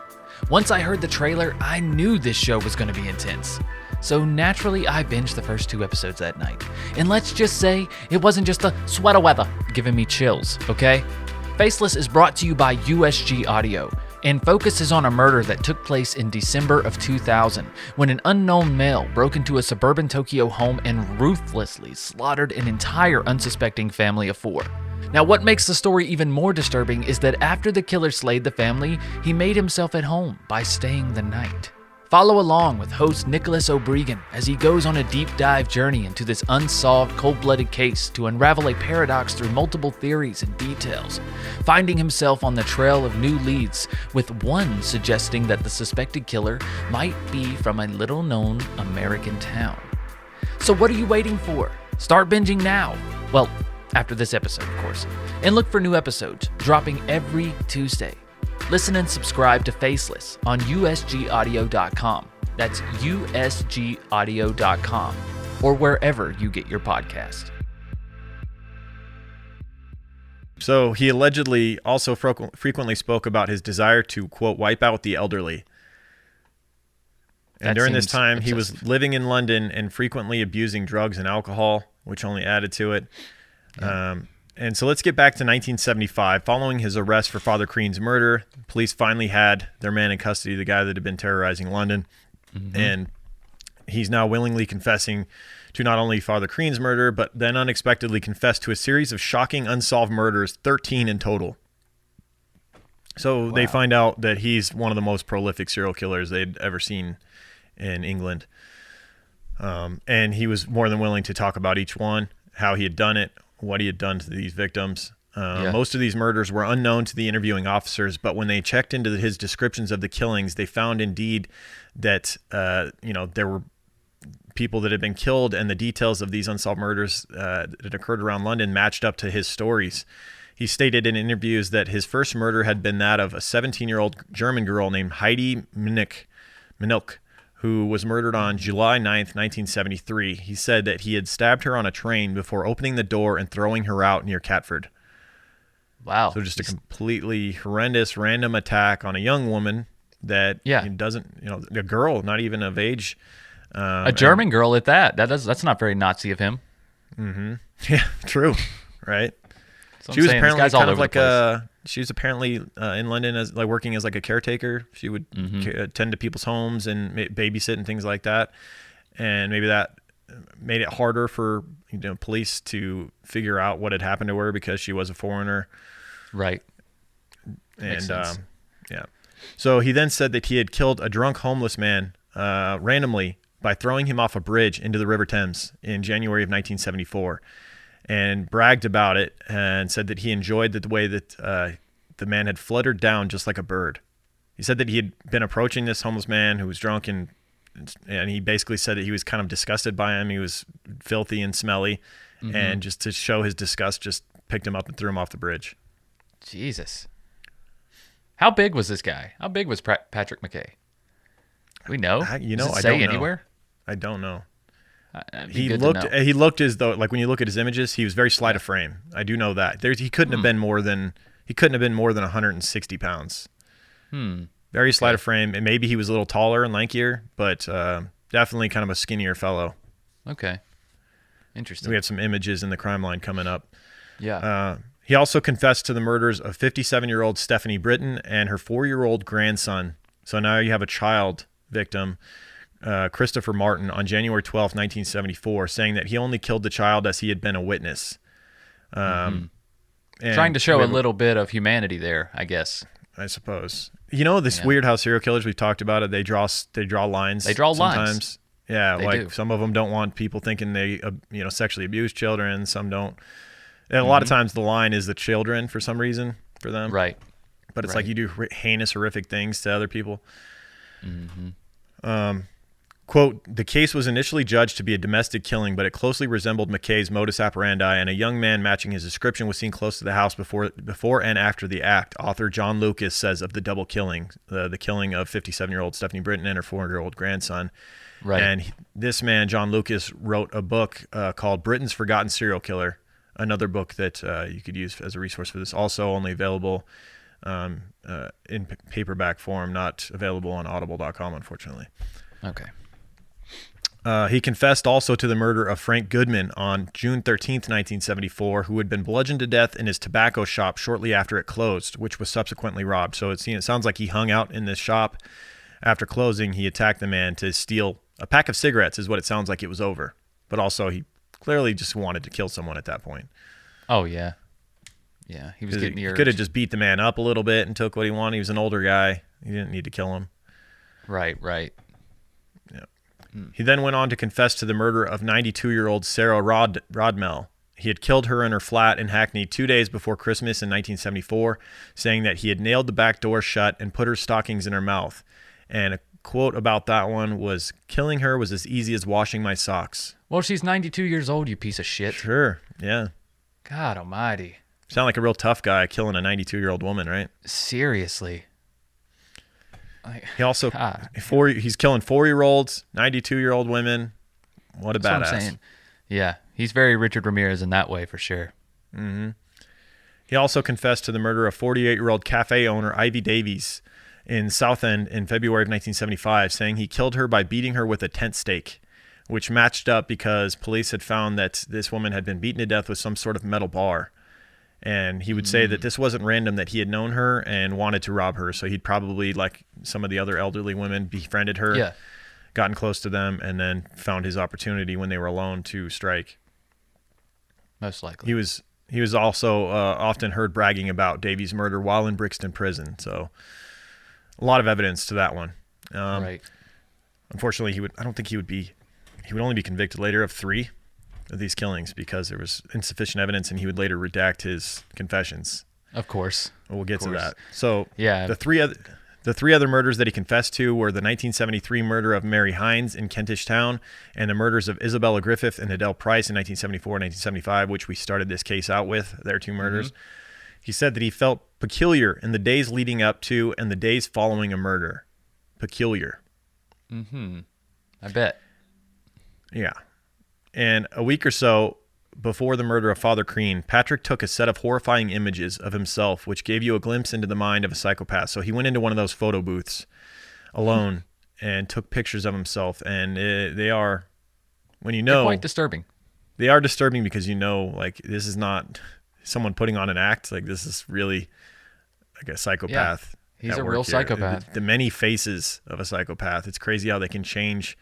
Once I heard the trailer, I knew this show was going to be intense. So naturally, I binged the first 2 episodes that night. And let's just say, it wasn't just the sweater weather giving me chills, okay? Faceless is brought to you by USG Audio, and focuses on a murder that took place in December of 2000, when an unknown male broke into a suburban Tokyo home and ruthlessly slaughtered an entire unsuspecting family of 4. Now, what makes the story even more disturbing is that after the killer slayed the family, he made himself at home by staying the night. Follow along with host Nicholas O'Brien as he goes on a deep dive journey into this unsolved, cold-blooded case to unravel a paradox through multiple theories and details, finding himself on the trail of new leads, with one suggesting that the suspected killer might be from a little-known American town. So what are you waiting for? Start binging now. Well, after this episode, of course. And look for new episodes dropping every Tuesday. Listen and subscribe to Faceless on usgaudio.com. That's usgaudio.com, or wherever you get your podcast. So he allegedly also frequently spoke about his desire to, quote, wipe out the elderly. And during this time, obsessive. He was living in London and frequently abusing drugs and alcohol, which only added to it. Yeah. And so let's get back to 1975. Following his arrest for Father Crean's murder, police finally had their man in custody, the guy that had been terrorizing London. And he's now willingly confessing to not only Father Crean's murder, but then unexpectedly confessed to a series of shocking unsolved murders, 13 in total. So they find out that he's one of the most prolific serial killers they'd ever seen in England. And he was more than willing to talk about each one, how he had done it, what he had done to these victims. Most of these murders were unknown to the interviewing officers, but when they checked into his descriptions of the killings, they found indeed that there were people that had been killed and the details of these unsolved murders that occurred around London matched up to his stories. He stated in interviews that his first murder had been that of a 17-year-old German girl named Heidi Minilk, who was murdered on July 9th, 1973. He said that he had stabbed her on a train before opening the door and throwing her out near Catford. Wow. So just a completely horrendous random attack on a young woman that doesn't, a girl, not even of age. A German girl at that. That's not very Nazi of him. Mm-hmm. Yeah, true. Right. She was apparently kind of like she was apparently in London as like working as like a caretaker. She would attend to people's homes and babysit and things like that. And maybe that made it harder for police to figure out what had happened to her because she was a foreigner. Right. And yeah. So he then said that he had killed a drunk homeless man randomly by throwing him off a bridge into the River Thames in January of 1974. And bragged about it and said that he enjoyed the way that the man had fluttered down just like a bird. He said that he had been approaching this homeless man who was drunk, and he basically said that he was kind of disgusted by him. He was filthy and smelly, and just to show his disgust, just picked him up and threw him off the bridge. Jesus. How big was this guy? How big was Patrick Mackay? We know. I don't know. Anywhere? I don't know. He looked as though, like when you look at his images, he was very slight of frame. I do know that. He couldn't have been more than 160 pounds. Very slight of frame, and maybe he was a little taller and lankier, but definitely kind of a skinnier fellow. Okay, interesting. We have some images in the crime line coming up. Yeah. He also confessed to the murders of 57-year-old Stephanie Britton and her 4-year-old grandson. So now you have a child victim. Christopher Martin on January 12th, 1974, saying that he only killed the child as he had been a witness. Trying to show a little bit of humanity there, I guess. I suppose. This weird how serial killers, we've talked about it, they draw lines. They draw sometimes. lines. Yeah, they like do. Some of them don't want people thinking they sexually abuse children. Some don't. And a lot of times the line is the children for some reason for them. Right. But it's like you do heinous, horrific things to other people. Quote, the case was initially judged to be a domestic killing, but it closely resembled Mackay's modus operandi, and a young man matching his description was seen close to the house before and after the act. Author John Lucas says of the double killing, the killing of 57-year-old Stephanie Britton and her 4-year-old grandson. Right. And this man, John Lucas, wrote a book called Britain's Forgotten Serial Killer, another book that you could use as a resource for this. Also only available in paperback form, not available on audible.com, unfortunately. Okay. He confessed also to the murder of Frank Goodman on June 13th, 1974, who had been bludgeoned to death in his tobacco shop shortly after it closed, which was subsequently robbed. So it sounds like he hung out in this shop. After closing, he attacked the man to steal a pack of cigarettes, is what it sounds like it was over. But also, he clearly just wanted to kill someone at that point. Oh, yeah. Yeah, he was getting the urge. He could have just beat the man up a little bit and took what he wanted. He was an older guy. He didn't need to kill him. Right. Yeah. He then went on to confess to the murder of 92-year-old Sarah Rodmell. He had killed her in her flat in Hackney 2 days before Christmas in 1974, saying that he had nailed the back door shut and put her stockings in her mouth. And a quote about that one was, killing her was as easy as washing my socks. Well, she's 92 years old, you piece of shit. Sure, yeah. God almighty. Sound like a real tough guy killing a 92-year-old woman, right? Seriously. He also, he's killing 4-year-olds, 92-year-old women. What a badass. What I'm saying. Yeah, he's very Richard Ramirez in that way for sure. Mm-hmm. He also confessed to the murder of 48-year-old cafe owner Ivy Davies in Southend in February of 1975, saying he killed her by beating her with a tent stake, which matched up because police had found that this woman had been beaten to death with some sort of metal bar. And he would say that this wasn't random, that he had known her and wanted to rob her. So he'd probably, like some of the other elderly women, befriended her, gotten close to them, and then found his opportunity when they were alone to strike. Most likely. He was also often heard bragging about Davies' murder while in Brixton Prison. So a lot of evidence to that one. Right. Unfortunately, he would only be convicted later of 3 of these killings because there was insufficient evidence, and he would later redact his confessions. Of course. We'll get to that. So yeah, the three The 3 other murders that he confessed to were the 1973 murder of Mary Hines in Kentish Town and the murders of Isabella Griffith and Adele Price in 1974 and 1975, which we started this case out with, their 2 murders. He said that he felt peculiar in the days leading up to and the days following a murder. Peculiar. I bet. Yeah. And a week or so before the murder of Father Crean, Patrick took a set of horrifying images of himself, which gave you a glimpse into the mind of a psychopath. So he went into one of those photo booths alone and took pictures of himself. And they are, when you know... They're quite disturbing. They are disturbing because you know, like, this is not someone putting on an act. Like, this is really like a psychopath. Yeah, he's a real psychopath. The many faces of a psychopath. It's crazy how they can change...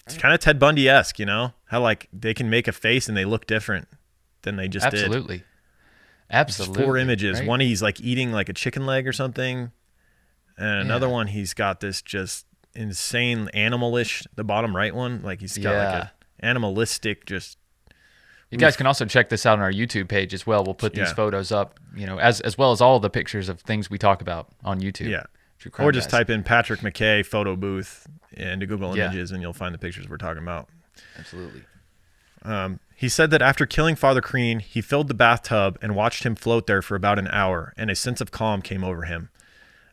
It's kind of Ted Bundy-esque, you know? How, like, they can make a face and they look different than they just did. Absolutely. Just 4 images. Right? One, he's, like, eating, like, a chicken leg or something. And another one, he's got this just insane animalish, the bottom right one. Like, he's got, like, a animalistic just... You guys can also check this out on our YouTube page as well. We'll put these photos up, you know, as well as all the pictures of things we talk about on YouTube. Yeah. Or just type in Patrick Mackay photo booth into Google Images and you'll find the pictures we're talking about. Absolutely. He said that after killing Father Crean, he filled the bathtub and watched him float there for about an hour, and a sense of calm came over him.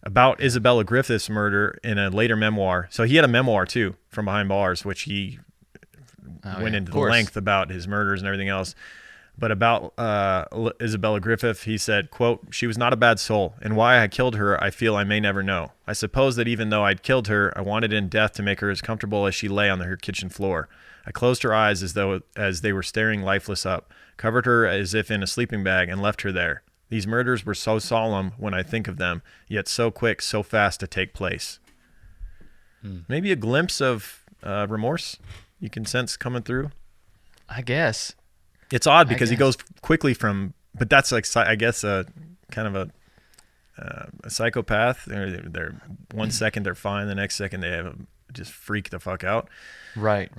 About Isabella Griffith's murder in a later memoir. So he had a memoir, too, from behind bars, which he went into the length about his murders and everything else. But about Isabella Griffith, he said, quote, "She was not a bad soul, and why I killed her I feel I may never know. I suppose that even though I'd killed her, I wanted in death to make her as comfortable as she lay on her kitchen floor. I closed her eyes as they were staring lifeless up, covered her as if in a sleeping bag, and left her there. These murders were so solemn when I think of them, yet so quick, so fast to take place." Maybe a glimpse of remorse you can sense coming through? I guess. It's odd because he goes quickly from, but that's like, I guess, a kind of a psychopath. They're 1 second they're fine, the next second they just freak the fuck out. Right.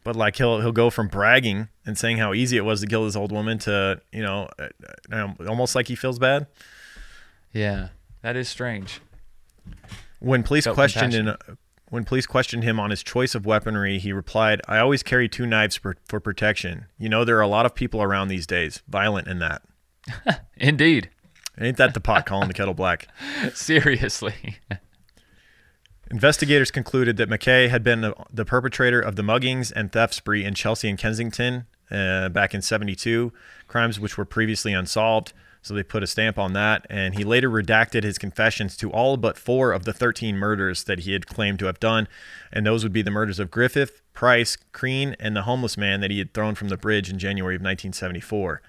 But like he'll go from bragging and saying how easy it was to kill this old woman to, you know, almost like he feels bad. Yeah, that is strange. When police questioned him on his choice of weaponry, he replied, "I always carry 2 knives for protection. You know, there are a lot of people around these days, violent in that." Indeed. Ain't that the pot calling the kettle black? Seriously. Investigators concluded that Mackay had been the perpetrator of the muggings and theft spree in Chelsea and Kensington back in 1972, crimes which were previously unsolved. So they put a stamp on that, and he later redacted his confessions to all but 4 of the 13 murders that he had claimed to have done, and those would be the murders of Griffith, Price, Crean, and the homeless man that he had thrown from the bridge in January of 1974.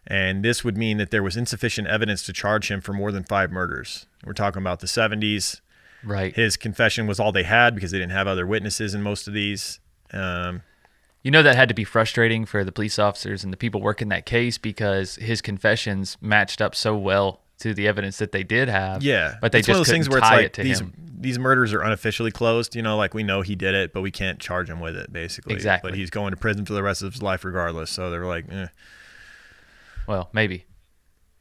And this would mean that there was insufficient evidence to charge him for more than 5 murders. We're talking about the 70s. Right. His confession was all they had because they didn't have other witnesses in most of these. You know, that had to be frustrating for the police officers and the people working that case because his confessions matched up so well to the evidence that they did have. Yeah. But they it's just one of those couldn't things where tie it's like it to him. These murders are unofficially closed. You know, like we know he did it, but we can't charge him with it, basically. Exactly. But he's going to prison for the rest of his life regardless. So they were like, eh. Well, maybe.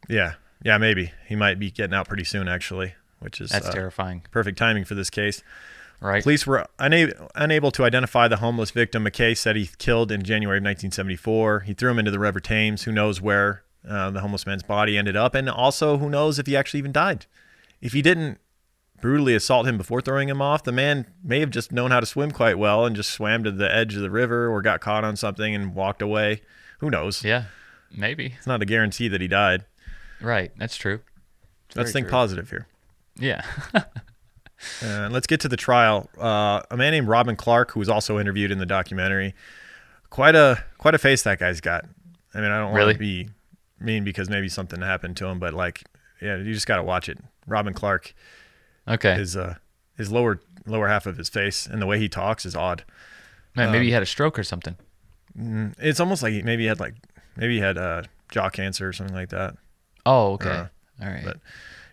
Yeah, maybe. He might be getting out pretty soon, actually, which is that's terrifying. Perfect timing for this case. Right. Police were unable to identify the homeless victim Mackay said he killed in January of 1974. He threw him into the River Thames. Who knows where the homeless man's body ended up, and also who knows if he actually even died. If he didn't brutally assault him before throwing him off, the man may have just known how to swim quite well and just swam to the edge of the river or got caught on something and walked away. Who knows? Yeah, maybe. It's not a guarantee that he died. Right, that's true. Let's think positive here. Yeah. Let's get to the trial. A man named Robin Clark, who was also interviewed in the documentary, quite a face that guy's got. I mean, I don't want to be mean because maybe something happened to him, but like, yeah, you just got to watch it. Robin Clark. Okay. His lower half of his face and the way he talks is odd. Man, maybe he had a stroke or something. It's almost like maybe he had jaw cancer or something like that. Oh, okay. All right. But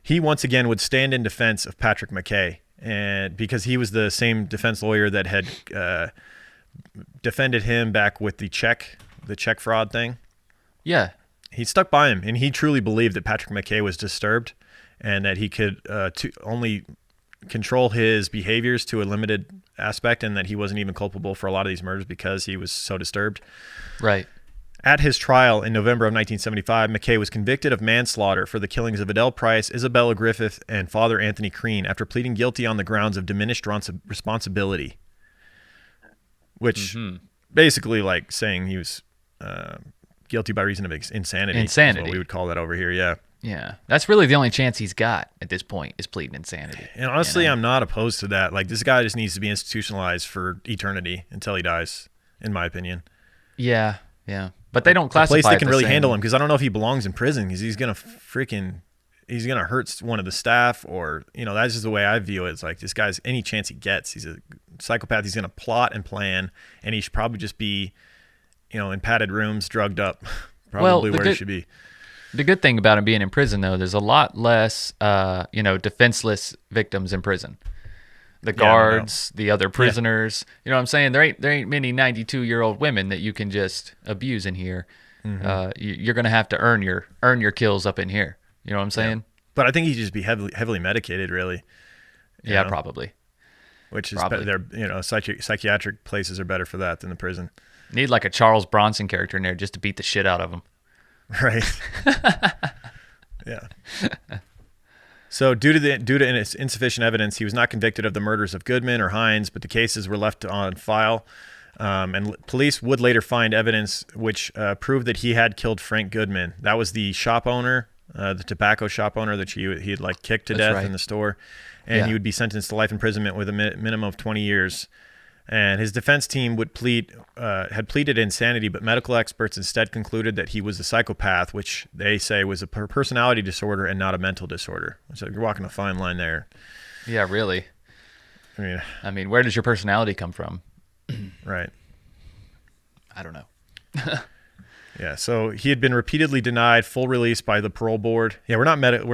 he once again would stand in defense of Patrick Mackay, and because he was the same defense lawyer that had defended him back with the check fraud thing. Yeah. He stuck by him, and he truly believed that Patrick Mackay was disturbed and that he could only control his behaviors to a limited aspect, and that he wasn't even culpable for a lot of these murders because he was so disturbed. Right. At his trial in November of 1975, Mackay was convicted of manslaughter for the killings of Adele Price, Isabella Griffith, and Father Anthony Crean after pleading guilty on the grounds of diminished responsibility, which basically like saying he was guilty by reason of insanity. Insanity. Is what we would call that over here, yeah. Yeah. That's really the only chance he's got at this point is pleading insanity. And honestly, I'm not opposed to that. Like, this guy just needs to be institutionalized for eternity until he dies, in my opinion. Yeah, yeah. But they don't classify a place that it can the really same. handle him, because I don't know if he belongs in prison, because he's going to hurt one of the staff, or, that's just the way I view it. It's like, this guy's, any chance he gets, he's a psychopath. He's going to plot and plan, and he should probably just be, in padded rooms, drugged up, probably where he should be. The good thing about him being in prison, though, there's a lot less, defenseless victims in prison. The guards, the other prisoners. Yeah. You know what I'm saying? There ain't many 92-year-old women that you can just abuse in here. Mm-hmm. You're going to have to earn your kills up in here. You know what I'm saying? Yeah. But I think he'd just be heavily medicated, really. Yeah, probably. Which is better. Psychiatric places are better for that than the prison. Need like a Charles Bronson character in there just to beat the shit out of him. Right. Yeah. So due to insufficient evidence, he was not convicted of the murders of Goodman or Hines, but the cases were left on file. And police would later find evidence which proved that he had killed Frank Goodman. That was the shop owner, the tobacco shop owner that he had like kicked to death in the store. And he would be sentenced to life imprisonment with a minimum of 20 years. And his defense team had pleaded insanity, but medical experts instead concluded that he was a psychopath, which they say was a personality disorder and not a mental disorder. So you're walking a fine line there. Yeah, really. I mean, where does your personality come from? Right. I don't know. Yeah, so he had been repeatedly denied full release by the parole board. Yeah, we're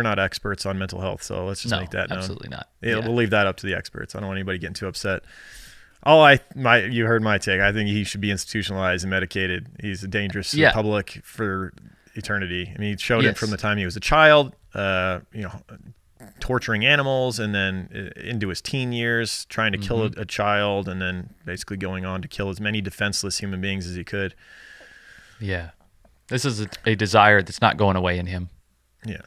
not experts on mental health, so let's just make that known. Absolutely not. Yeah, we'll leave that up to the experts. I don't want anybody getting too upset. You heard my take. I think he should be institutionalized and medicated. He's a dangerous to the public for eternity. I mean, he showed it from the time he was a child, torturing animals, and then into his teen years, trying to kill a child, and then basically going on to kill as many defenseless human beings as he could. Yeah. This is a desire that's not going away in him. Yeah.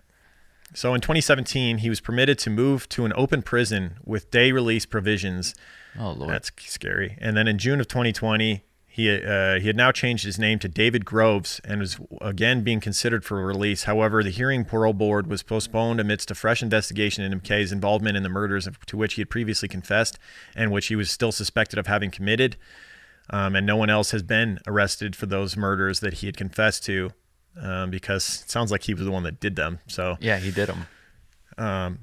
So in 2017, he was permitted to move to an open prison with day release provisions. Oh, Lord. That's scary. And then in June of 2020, he had now changed his name to David Groves and was again being considered for release. However, the hearing parole board was postponed amidst a fresh investigation into McKay's involvement in the murders to which he had previously confessed and which he was still suspected of having committed. And no one else has been arrested for those murders that he had confessed to, because it sounds like he was the one that did them. So yeah, he did them.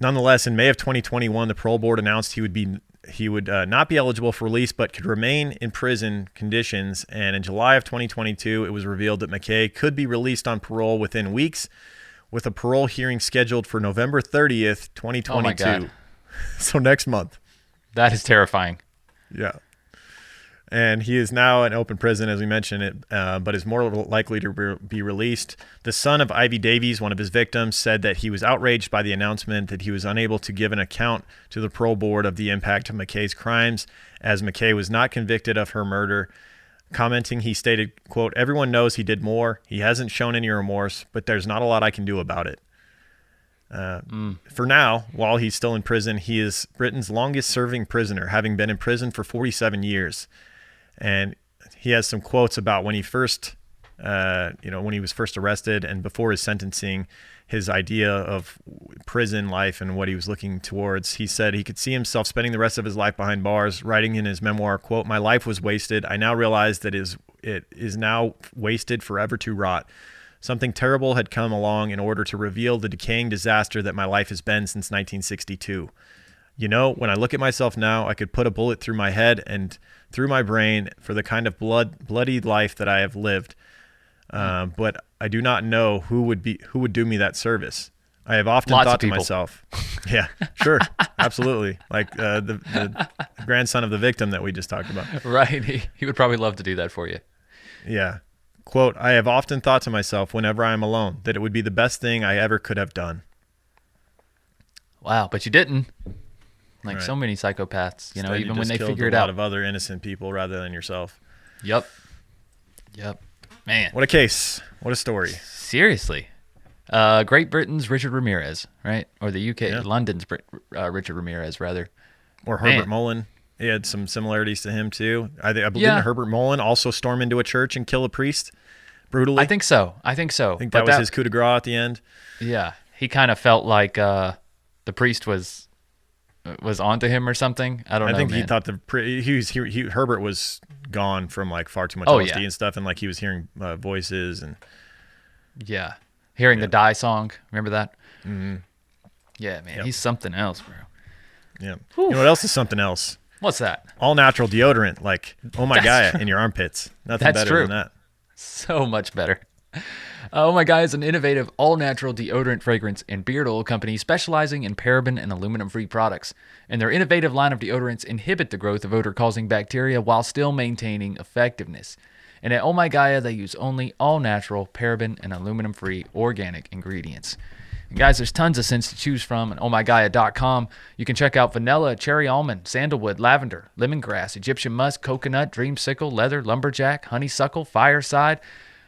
Nonetheless, in May of 2021, the parole board announced he would not be eligible for release, but could remain in prison conditions. And in July of 2022, it was revealed that Mackay could be released on parole within weeks, with a parole hearing scheduled for November 30th, 2022. Oh my God. So next month. That is terrifying. Yeah. And he is now in open prison, as we mentioned, but is more likely to be released. The son of Ivy Davies, one of his victims, said that he was outraged by the announcement that he was unable to give an account to the parole board of the impact of Mackay's crimes, as Mackay was not convicted of her murder. Commenting, he stated, quote, "Everyone knows he did more. He hasn't shown any remorse, but there's not a lot I can do about it." For now, while he's still in prison, he is Britain's longest-serving prisoner, having been in prison for 47 years. And he has some quotes about when he first, when he was first arrested and before his sentencing, his idea of prison life and what he was looking towards. He said he could see himself spending the rest of his life behind bars, writing in his memoir, quote, "My life was wasted. I now realize that it is now wasted forever to rot. Something terrible had come along in order to reveal the decaying disaster that my life has been since 1962. When I look at myself now, I could put a bullet through my head and through my brain for the kind of bloody life that I have lived. But I do not know who would do me that service. I have often thought to myself," yeah, sure, absolutely. Like the grandson of the victim that we just talked about. Right. He would probably love to do that for you. Yeah. Quote, "I have often thought to myself whenever I am alone that it would be the best thing I ever could have done." Wow, but you didn't. Like so many psychopaths, you know, even when they figure it out. A lot of other innocent people rather than yourself. Yep. Man. What a case. What a story. Seriously. Great Britain's Richard Ramirez, right? Or the UK, London's Richard Ramirez, rather. Or Herbert Mullen. He had some similarities to him, too. I believe Herbert Mullen also storm into a church and kill a priest brutally. I think so. I think that was his coup de grace at the end. Yeah. He kind of felt like the priest was onto him or something. I don't know. I think he thought Herbert was gone from like far too much LSD and stuff, and like he was hearing voices and hearing the Die song. Remember that? Mm-hmm. Yeah, man, he's something else, bro. Yeah. You know what else is something else? What's that? All natural deodorant, like Oh My Gaia in your armpits. Nothing better than that. So much better. Oh My Gaia is an innovative, all-natural deodorant, fragrance, and beard oil company specializing in paraben and aluminum-free products. And their innovative line of deodorants inhibit the growth of odor-causing bacteria while still maintaining effectiveness. And at Oh My Gaia, they use only all-natural, paraben, and aluminum-free organic ingredients. And guys, there's tons of scents to choose from at ohmygaia.com. You can check out vanilla, cherry almond, sandalwood, lavender, lemongrass, Egyptian musk, coconut, dreamsicle, leather, lumberjack, honeysuckle, fireside,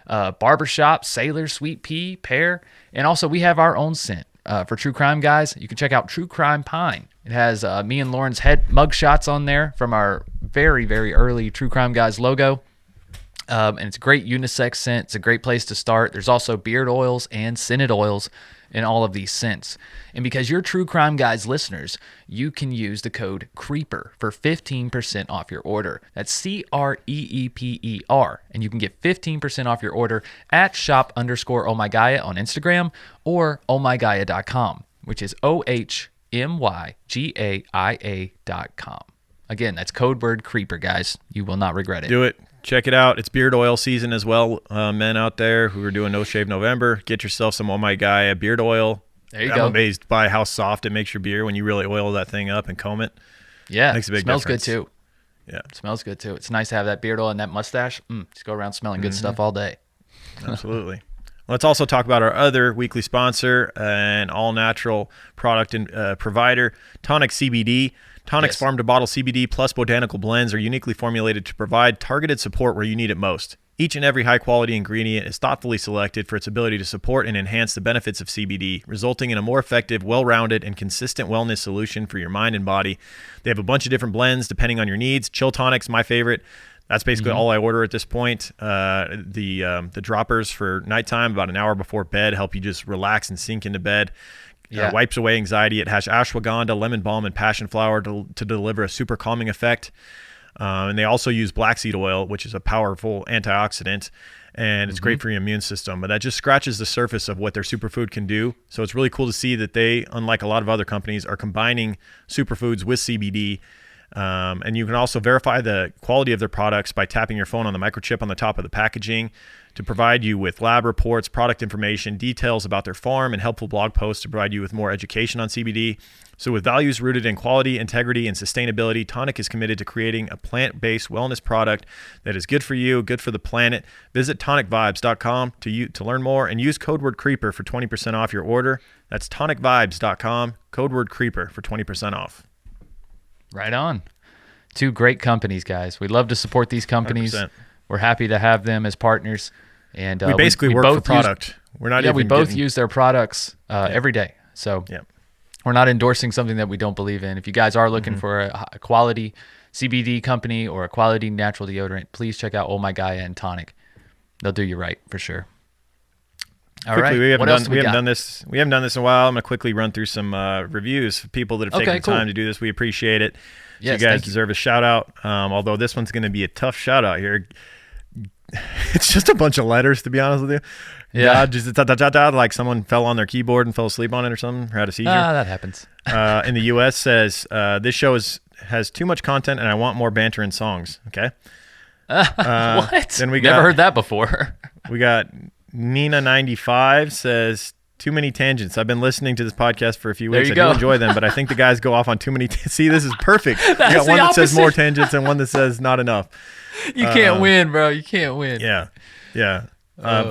barbershop, sailor, sweet pea, pear, and also we have our own scent for true crime guys. You can check out True Crime Pine. It has me and Lauren's head mug shots on there from our very, very early True Crime Guys logo. And it's a great unisex scent. It's a great place to start. There's also beard oils and scented oils in all of these scents. And because you're True Crime Guys listeners, you can use the code CREEPER for 15% off your order. That's CREEPER. And you can get 15% off your order at shop_ohmygaia on Instagram or ohmygaia.com, which is OHMYGAIA.com. Again, that's code word CREEPER, guys. You will not regret it. Do it. Check it out. It's beard oil season as well. Men out there who are doing No Shave November, get yourself some Oh My Gaia beard oil. There you go. I'm amazed by how soft it makes your beard when you really oil that thing up and comb it. Yeah. Makes a big smells difference. Good too. Yeah. It smells good too. It's nice to have that beard oil and that mustache. Just go around smelling good stuff all day. Absolutely. Let's also talk about our other weekly sponsor, an all-natural product and provider, Tonic CBD. Tonic's farm-to-bottle CBD plus botanical blends are uniquely formulated to provide targeted support where you need it most. Each and every high-quality ingredient is thoughtfully selected for its ability to support and enhance the benefits of CBD, resulting in a more effective, well-rounded, and consistent wellness solution for your mind and body. They have a bunch of different blends depending on your needs. Chill Tonic's my favorite. That's basically all I order at this point. The droppers for nighttime, about an hour before bed, help you just relax and sink into bed. Wipes away anxiety. It has ashwagandha, lemon balm, and passion flower to deliver a super calming effect. And they also use black seed oil, which is a powerful antioxidant, and it's great for your immune system. But that just scratches the surface of what their superfood can do. So it's really cool to see that they, unlike a lot of other companies, are combining superfoods with CBD. And you can also verify the quality of their products by tapping your phone on the microchip on the top of the packaging to provide you with lab reports, product information, details about their farm, and helpful blog posts to provide you with more education on CBD. So with values rooted in quality, integrity, and sustainability, Tonic is committed to creating a plant-based wellness product that is good for you, good for the planet. Visit tonicvibes.com to learn more and use code word CREEPER for 20% off your order. That's tonicvibes.com, code word CREEPER for 20% off. Right on. Two great companies, guys. We love to support these companies. 100%. We're happy to have them as partners. And we basically work for product. We're not even we both use their products every day. So we're not endorsing something that we don't believe in. If you guys are looking for a quality CBD company or a quality natural deodorant, please check out Oh My Gaia and Tonic. They'll do you right for sure. All right. We haven't done this in a while. I'm gonna quickly run through some reviews for people that have taken the time to do this. We appreciate it. Yes, you guys deserve a shout out. Although this one's gonna be a tough shout out here. It's just a bunch of letters, to be honest with you. Yeah, just like someone fell on their keyboard and fell asleep on it or something, or had a seizure. That happens. In the U.S. says this show has too much content and I want more banter and songs. Okay. What? Then we never heard that before. We got Nina95 says too many tangents. I've been listening to this podcast for a few weeks. I do enjoy them, but I think the guys go off on too many. See, this is perfect. You got one that says more tangents and one that says not enough. You can't win, bro. You can't win. Yeah.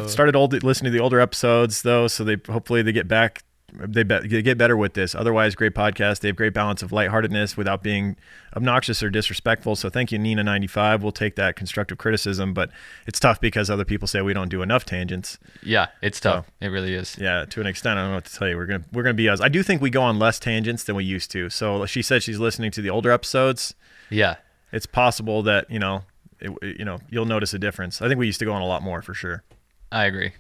Started listening to the older episodes though, so hopefully they get back they get better with this. Otherwise, great podcast. They have great balance of lightheartedness without being obnoxious or disrespectful. So thank you, Nina95. We'll take that constructive criticism, but it's tough because other people say we don't do enough tangents. Yeah, it's tough. It really is. Yeah, to an extent, I don't know what to tell you. We're gonna be us. I do think we go on less tangents than we used to. So she said she's listening to the older episodes. Yeah, it's possible that you'll notice a difference. I think we used to go on a lot more for sure. I agree.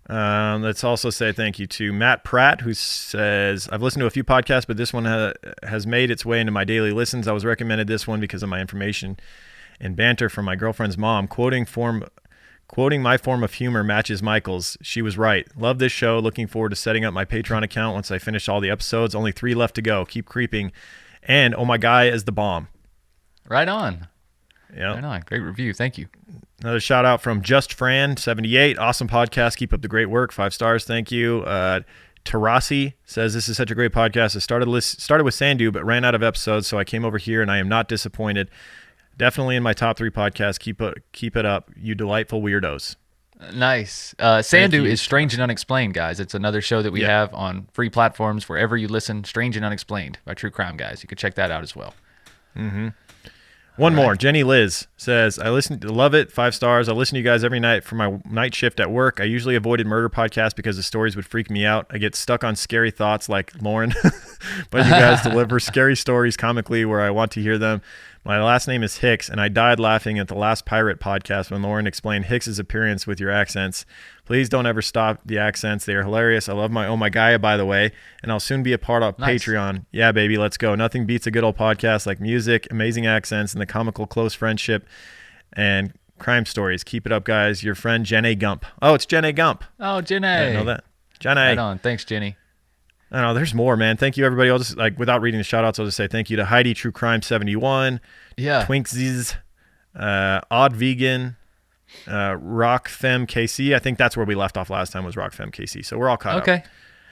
Let's also say thank you to Matt Pratt, who says, I've listened to a few podcasts, but this one has made its way into my daily listens. I was recommended this one because of my information and banter from my girlfriend's mom. Quoting my form of humor matches Michael's. She was right. Love this show. Looking forward to setting up my Patreon account once I finish all the episodes. Only 3 left to go. Keep creeping. And oh my guy is the bomb. Right on. Yeah. Right on. Great review. Thank you. Another shout out from Just Fran 78. Awesome podcast. Keep up the great work. 5 stars. Thank you. Tarasi says, this is such a great podcast. I started with Sandu, but ran out of episodes, so I came over here and I am not disappointed. Definitely in my top 3 podcasts. Keep it up, you delightful weirdos. Nice. Sandu is Strange and Unexplained, guys. It's another show that we have on free platforms wherever you listen. Strange and Unexplained by True Crime Guys. You can check that out as well. Mm-hmm. One more. Jenny Liz says, love it. 5 stars. I listen to you guys every night for my night shift at work. I usually avoided murder podcasts because the stories would freak me out. I get stuck on scary thoughts like Lauren, but you guys deliver scary stories comically where I want to hear them. My last name is Hicks, and I died laughing at the last pirate podcast when Lauren explained Hicks's appearance with your accents. Please don't ever stop the accents. They are hilarious. I love my Oh My Gaia, by the way, and I'll soon be a part of Patreon. Yeah, baby, let's go. Nothing beats a good old podcast like music, amazing accents, and the comical close friendship and crime stories. Keep it up, guys. Your friend, Jenny Gump. Oh, it's Jenny Gump. Oh, Jenny. I didn't know that. Jenny. Right on. Thanks, Jenny. I don't know. There's more, man. Thank you, everybody. I'll just, without reading the shout-outs, I'll just say thank you to Heidi, True Crime 71, Twinksies, Odd Vegan, Rock Femme KC. I think that's where we left off last time was Rock Femme KC. So we're all caught up. Okay.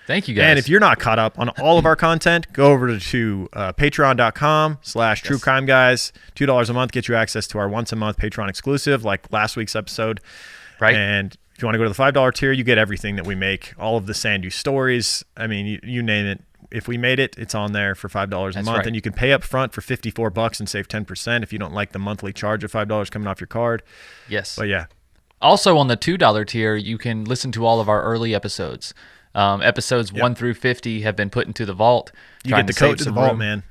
Thank you, guys. And if you're not caught up on all of our content, go over to patreon.com/True Crime Guys. $2 a month gets you access to our once-a-month Patreon exclusive, like last week's episode. Right. And if you want to go to the $5 tier, you get everything that we make, all of the Sandu stories. I mean, you name it. If we made it, it's on there for $5 a month. Right. And you can pay up front for $54 and save 10% if you don't like the monthly charge of $5 coming off your card. Yes. But yeah. Also on the $2 tier, you can listen to all of our early episodes. Episodes 1 through 50 have been put into the vault. You get the code to the vault, man.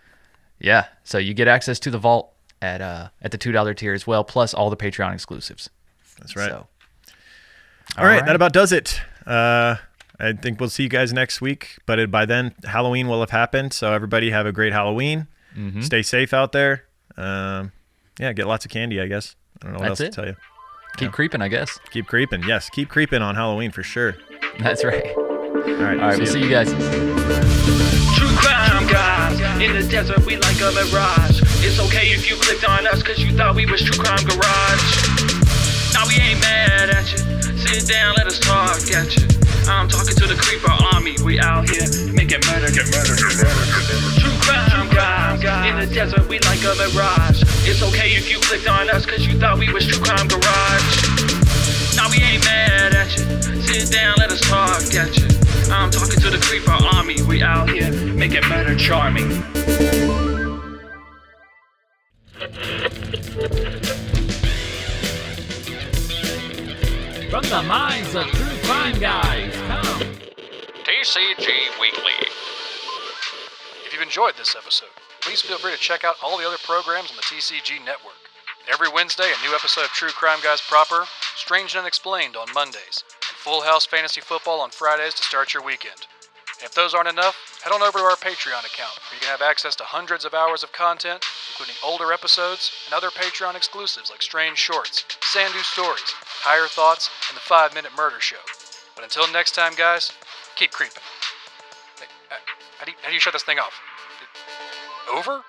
Yeah. So you get access to the vault at the $2 tier as well, plus all the Patreon exclusives. That's right. So, all right, that about does it. I think we'll see you guys next week, but by then Halloween will have happened. So everybody have a great Halloween. Mm-hmm. Stay safe out there. Get lots of candy, I guess. I don't know what else to tell you. Keep creeping, I guess. Keep creeping. Yes, keep creeping on Halloween for sure. That's right. All right, we'll see you guys. True Crime Guys, in the desert we like a mirage. It's okay if you clicked on us cause you thought we was True Crime Garage. Now we ain't mad at you. Sit down, let us talk at you. I'm talking to the creeper army. We out here making murder, get murder, get murder, get murder. True Crime Guys, in the desert we like a mirage. It's okay if you clicked on us cause you thought we was True Crime Garage. Now we ain't mad at you. Sit down, let us talk at you. I'm talking to the creeper army. We out here making murder charming. From the minds of True Crime Guys, come TCG Weekly. If you've enjoyed this episode, please feel free to check out all the other programs on the TCG network. Every Wednesday, a new episode of True Crime Guys proper, Strange and Unexplained on Mondays, and Full House Fantasy Football on Fridays to start your weekend. And if those aren't enough, head on over to our Patreon account, where you can have access to hundreds of hours of content, including older episodes and other Patreon exclusives like Strange Shorts, Sandu Stories, Higher Thoughts, and the 5-Minute Murder Show. But until next time, guys, keep creeping. Hey, how do you shut this thing off? Over?